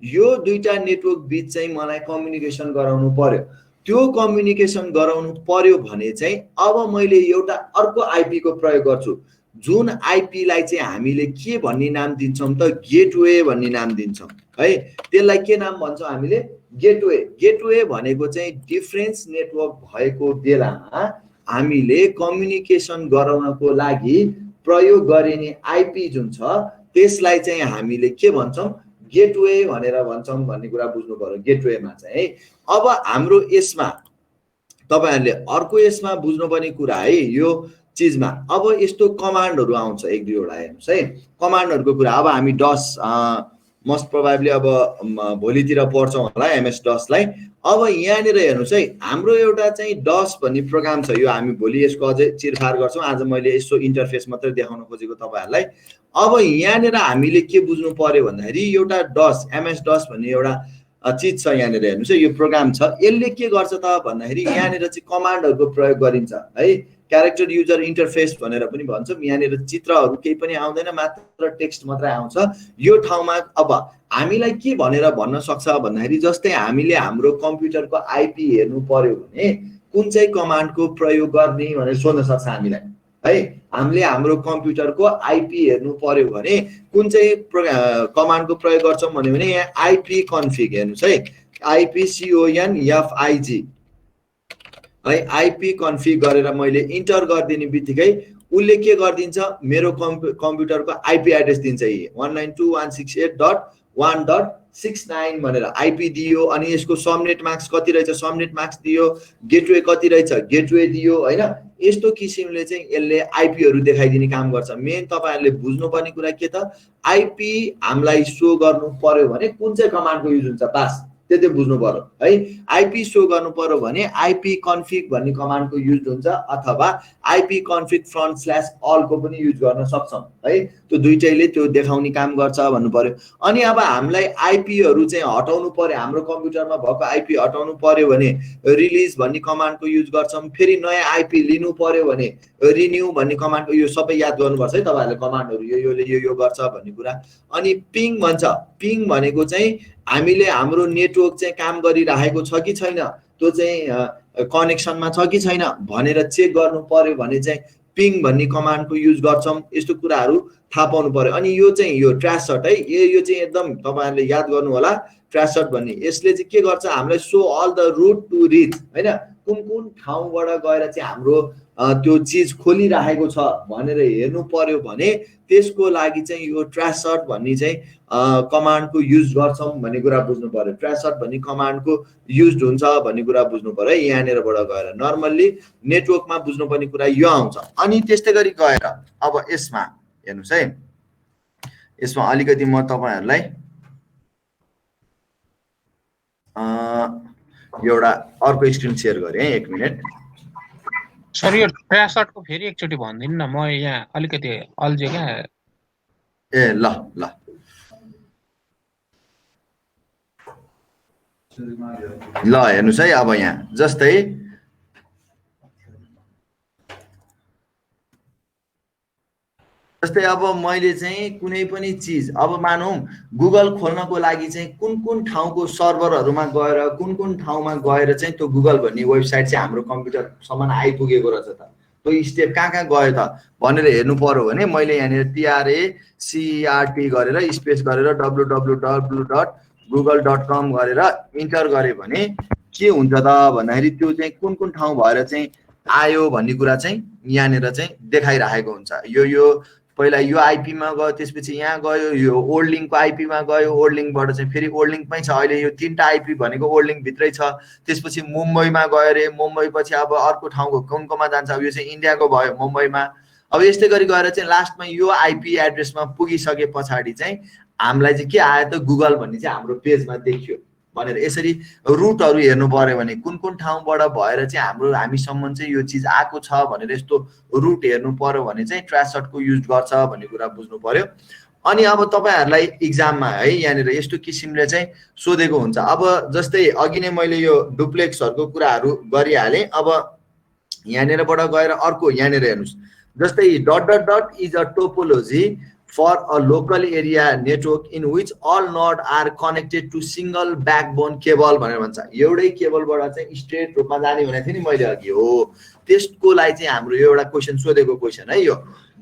यो दुईटा नेटवर्क बीच चाहिँ मलाई कम्युनिकेसन गराउनु पर्यो। त्यो कम्युनिकेसन गराउनु पर्यो भने चाहिँ अब मैले एउटा अर्को आइपी को प्रयोग गर्छु, जुन आइपी लाई चाहिँ हामीले के भन्ने नाम दिन्छौं त, गेटवे भन्ने नाम दिन्छौं है। त्यसलाई के नाम भन्छौं हामीले, गेटवे। गेटवे भनेको चाहिँ डिफरेन्स नेटवर्क भएको बेलामा हामीले कम्युनिकेसन गराउनको लागि प्रयोग गरिने आइपी जुन छ त्यसलाई चाहिँ हामीले के भन्छौं, गेटवे भनेर भन्छौं भन्ने कुरा बुझ्नु पर्यो। गेटवेमा चाहिँ अब हाम्रो यसमा तपाईहरुले अर्को यसमा बुझ्नुपर्ने कुरा है, यो चीजमा अब यस्तो कमान्डहरु आउँछ एक दुईवटा, हेर्नुस् है कमान्डहरुको कुरा। अब हामी डस मोस्ट प्रोबेबली अब भोलितिर पढ्छौं होला एमएस डस लाई। अब यहाँनिर हेर्नुस् है, हाम्रो एउटा चाहिँ डस भन्ने प्रोग्राम छ, यो हामी भोलि यसको अझै चिरफार गर्छौं। आज मैले यसो इन्टरफेस मात्र देखाउन खोजेको तपाईहरुलाई। अब यहाँनिर हामीले के बुझ्नु पर्यो भन्दाखेरि एउटा डस, एमएस डस भन्ने एउटा चीज छ यहाँनिर, हेर्नुस् है यो प्रोग्राम छ। यसले के गर्छ त भन्दाखेरि यहाँनिर चाहिँ कमान्डहरुको प्रयोग गरिन्छ है। क्यारेक्टर युजर इन्टरफेस भनेर पनि भन्छौं। यहाँनिर चित्रहरु केही पनि आउँदैन, मात्र टेक्स्ट मात्रै आउँछ। यो ठाउँमा अब हामीलाई के भनेर भन्न सक्छ भन्दाखेरि जस्तै हामीले हाम्रो कम्प्युटरको आइपी हेर्नु पर्यो भने कुन चाहिँ कमान्डको प्रयोग गर्ने भनेर सोध्न सक्छ हामीलाई है। हामीले हाम्रो कम्प्युटरको आइपी हेर्नु पर्यो भने कुन चाहिँ कमान्डको प्रयोग गर्छौं भने यहाँ आइपी कन्फिग हेर्नुस् है, आइपी CONFIG है। आइपी कन्फिग गरेर मैले इन्टर गरिदिने बित्तिकै उसले के गरिदिन्छ, मेरो कम्प्युटरको आइपी एड्रेस दिन्छ, 192.168.1.69 भनेर आइपी दियो। अनि यसको सबनेट मास्क कति रहेछ, सबनेट मास्क दियो। गेटवे कति रहेछ, गेटवे दियो हैन। यस्तो किसिमले चाहिँ यसले आइपीहरु देखाइदिने काम गर्छ। मेन तपाईहरुले बुझ्नुपर्ने कुरा के त, आइपी हामीलाई शो गर्नु पर्यो भने कुन चाहिँ कमान्डको युज हुन्छ, बास त्यति बुझ्नु पर्यो है। आइपी शो गर्नु पर्यो भने आइपी कन्फिग भन्ने कमान्डको युज हुन्छ, अथवा आइपी कन्फिग /all को पनि युज गर्न सक्छौं है। त्यो दुईटैले त्यो देखाउने काम गर्छ भन्नु पर्यो। अनि अब हामीलाई आइपीहरु चाहिँ हटाउनु पर्यो, हाम्रो कम्प्युटरमा भएको आइपी हटाउनु पर्यो भने रिलिज भन्ने कमान्डको युज गर्छौं। फेरि नयाँ आइपी लिनु पर्यो भने रिन्यू भन्ने कमान्डको, यो सबै याद गर्नुपर्छ है तपाईहरुले, कमान्डहरु योले यो गर्छ भन्ने कुरा। अनि पिङ भन्छ, पिङ भनेको चाहिँ हामीले हाम्रो नेटवर्क चाहिँ काम गरिरहेको छ कि छैन, त्यो चाहिँ कनेक्सनमा छ कि छैन भनेर चेक गर्नु पर्यो भने चाहिँ पिङ भन्ने कमान्डको युज गर्छौं। यस्तो कुराहरु थाहा पाउनु पर्यो। अनि यो चाहिँ यो ट्रासट है, यो चाहिँ एकदम तपाईहरुले याद गर्नु होला, ट्रासट भन्ने। यसले चाहिँ के गर्छ, हामीलाई show all the route to reach हैन, कुन कुन ठाउँबाट गएर चाहिँ हाम्रो त्यो चीज खोलिरहेको छ भनेर हेर्नु पर्यो भने त्यसको लागि चाहिँ यो ट्रासट भन्ने चाहिँ कमान्डको युज गर्छौं भन्ने कुरा बुझ्नु पर्यो। ट्रासट भन्ने कमान्डको युज हुन्छ भन्ने कुरा बुझ्नु पर्यो। यहाँनिरबाट गएर नर्मल्ली नेटवर्कमा बुझ्नुपर्ने कुरा यो आउँछ। अनि त्यस्तै गरी गएर अब यसमा हेर्नुस् है, यसमा अलिकति म तपाईहरुलाई एउटा अर्को स्क्रिन शेयर गरे, एक मिनेट सर। यो ट्रासटको फेरि एकचोटी भन्दिनु न, म यहाँ अलिकति अल्झे क्या। ए ल ल ल हेर्नुस् है। अब यहाँ जस्तै अब मैले चाहिँ कुनै पनि चीज, अब मानौं गुगल खोल्नको लागि चाहिँ कुन कुन ठाउँको सर्भरहरुमा गएर कुन कुन ठाउँमा गएर चाहिँ त्यो गुगल भन्ने वेबसाइट चाहिँ हाम्रो कम्प्युटरसम्म आइपुगेको रहेछ त, त्यो स्टेप कहाँ गयो त भनेर हेर्नु पर्यो भने मैले यहाँनिर TRACERT गरेर स्पेस गरेर www.google.com गरेर इन्टर गरे भने के हुन्छ त भन्दाखेरि त्यो चाहिँ कुन कुन ठाउँ भएर चाहिँ आयो भन्ने कुरा चाहिँ यहाँनिर चाहिँ देखाइरहेको हुन्छ। यो पहिला यो आइपी मा गयो, त्यसपछि यहाँ गयो, यो ओल्ड लिंकको आइपी मा गयो, ओल्ड लिंकबाट चाहिँ फेरि ओल्ड लिंकमै छ। अहिले यो तीनटा आइपी भनेको ओल्ड लिंक भित्रै छ। त्यसपछि मुम्बईमा गयो रे, मुम्बई पछि अब अर्को ठाउँको कुनकोमा जान्छ, अब यो चाहिँ इन्डियाको भयो मुम्बईमा। अब यस्तै गरी गएर चाहिँ लास्टमा यो आइपी एड्रेसमा पुगिसके पछाडि चाहिँ हामीलाई चाहिँ के आयो त, गुगल भन्ने चाहिँ हाम्रो पेजमा देखियो भनेर। यसरी रुटहरु हेर्नु पर्यो भने कुन कुन ठाउँबाट भएर चाहिँ हामीसम्म चाहिँ यो चीज आएको छ भनेर यस्तो रुट हेर्नु पर्यो भने चाहिँ ट्रासटको युज गर्छ भन्ने कुरा बुझ्नु पर्यो। अनि अब तपाईहरुलाई एक्जाममा है यहाँनिर यस्तो किसिमले चाहिँ सोधेको हुन्छ। अब जस्तै अघि नै मैले यो डुप्लेक्सहरुको कुराहरु गरिहाले। अब यहाँनिरबाट गएर अर्को यहाँनिर हेर्नुहोस्, जस्तै dot dot dot is a topology for a local area network in which all node are connected to single backbone cable भनेर भन्छ। एउटै केबलबाट चाहिँ स्ट्रेट रूपमा जाने भनेको थिएँ नि मैले अघि, हो त्यसको लागि चाहिँ हाम्रो एउटा क्वेशन सोधेको क्वेशन है यो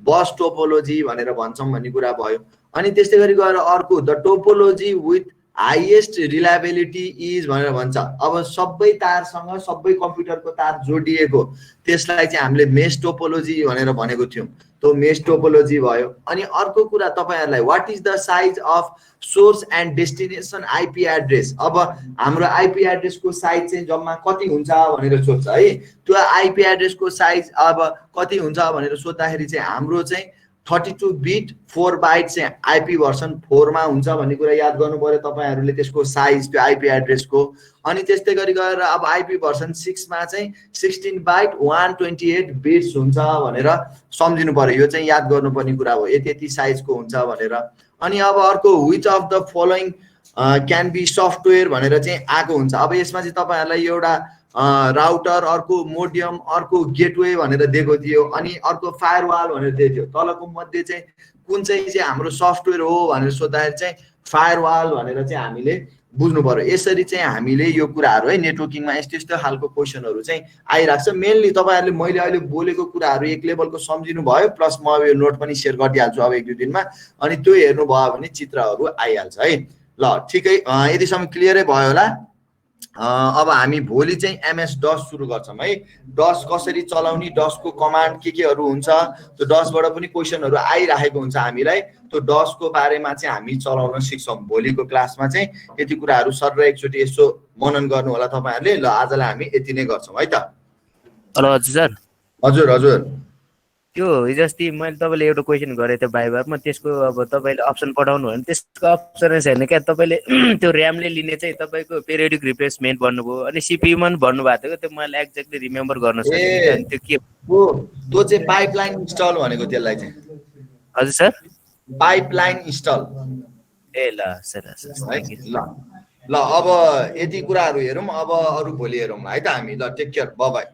बस टोपोलोजी भनेर भन्छौँ भन्ने कुरा भयो। अनि त्यस्तै गरी गएर अर्को the topology with highest reliability is भनेर भन्छ। अब सबै तारसँग सबै कम्प्युटरको तार जोडिएको त्यसलाई चाहिँ हामीले मेश टोपोलोजी भनेर भनेको थियौँ, तो मेश टोपोलोजी भयो। अनि अर्को कुरा तपाईहरुलाई what is the size of source and destination IP address. अब हाम्रो आईपी एड्रेस को साइज चाहिँ जम्मा कति हुन्छ भनेर सोध्छ है। त्यो आईपी एड्रेस को साइज अब कति हुन्छ भनेर सोध्दाखेरि चाहिँ हाम्रो चाहिँ 32 बिट 4 बाइट चाहिँ आईपी भर्सन 4 मा हुन्छ भन्ने कुरा याद गर्नु पर्यो तपाईहरुले, त्यसको साइज त्यो आईपी एड्रेस को। अनि त्यस्तै गरी गएर अब आईपी भर्सन 6 मा चाहिँ 16 बाइट 128 बिट्स हुन्छ भनेर सम्झिनु पर्यो, यो चाहिँ याद गर्नुपर्ने कुरा हो, यति साइज को हुन्छ भनेर। अनि अब अर्को which of the following can be software भनेर चाहिँ आएको हुन्छ। अब यसमा चाहिँ तपाईहरुलाई एउटा राउटर, अर्को मोडियम, अर्को गेटवे भनेर दिएको थियो, अनि अर्को फायरवाल भनेर दिएको थियो। तलको मध्ये चाहिँ कुन चाहिँ हाम्रो सफ्टवेयर हो भनेर सोध्दाखेरि चाहिँ फायरवाल भनेर चाहिँ हामीले बुझ्नु पर्यो। यसरी चाहिँ हामीले यो कुराहरु है नेटवर्किङमा यस्तो यस्तो खालको क्वेशनहरु चाहिँ आइराख्छ। मेनली तपाईहरुले मैले अहिले बोलेको कुराहरु एक लेभलको सम्झिनु भयो, प्लस म यो नोट पनि शेयर गरिदिहाल्छु अब 1-2 दिनमा, अनि त्यो हेर्नु भयो भने चित्रहरु आइहाल्छ है। ल ठिकै, यतिसम्म क्लियरै भयो होला। अब हामी भोलि चाहिँ एमएस डस सुरु गर्छौं है। डस कसरी चलाउने, डस को कमान्ड के-केहरु हुन्छ, त्यो डसबाट पनि क्वेशनहरु आइराखेको हुन्छ हामीलाई। त्यो डस को बारेमा चाहिँ हामी चलाउन सिक्छौं भोलिको क्लासमा चाहिँ। यति कुराहरु सर एकचोटी यसो मनन गर्नु होला तपाईहरुले। ल आजलाई हामी यति नै गर्छौं है त। हेलो हजुर सर। हजुर हजुर, त्यो हिजोस्ति मैले तपाईले एउटा क्वेशन गरे थियो बाइबारमा, त्यसको अब तपाईले अप्सन पठाउनु भयो भने त्यसको अप्सन छैन क्या। तपाईले त्यो र्यामले लिने चाहिँ तपाईको पेरियोडिक रिप्लेसमेन्ट भन्नुभयो, अनि सीपीयू मा भन्नु भएको थियो, त्यो मैले एक्ज्याक्टली रिमेम्बर गर्न सकिनँ। अनि त्यो के हो, त्यो चाहिँ पाइपलाइन इन्स्टल भनेको त्यसलाई चाहिँ। हजुर सर, पाइपलाइन इन्स्टल। ए ल सर थ्यांक यू। ल अब यति कुराहरु हेरौं, अब अरु भोलि हेरौं है त हामी। ल टेक केयर, बाइ बाइ।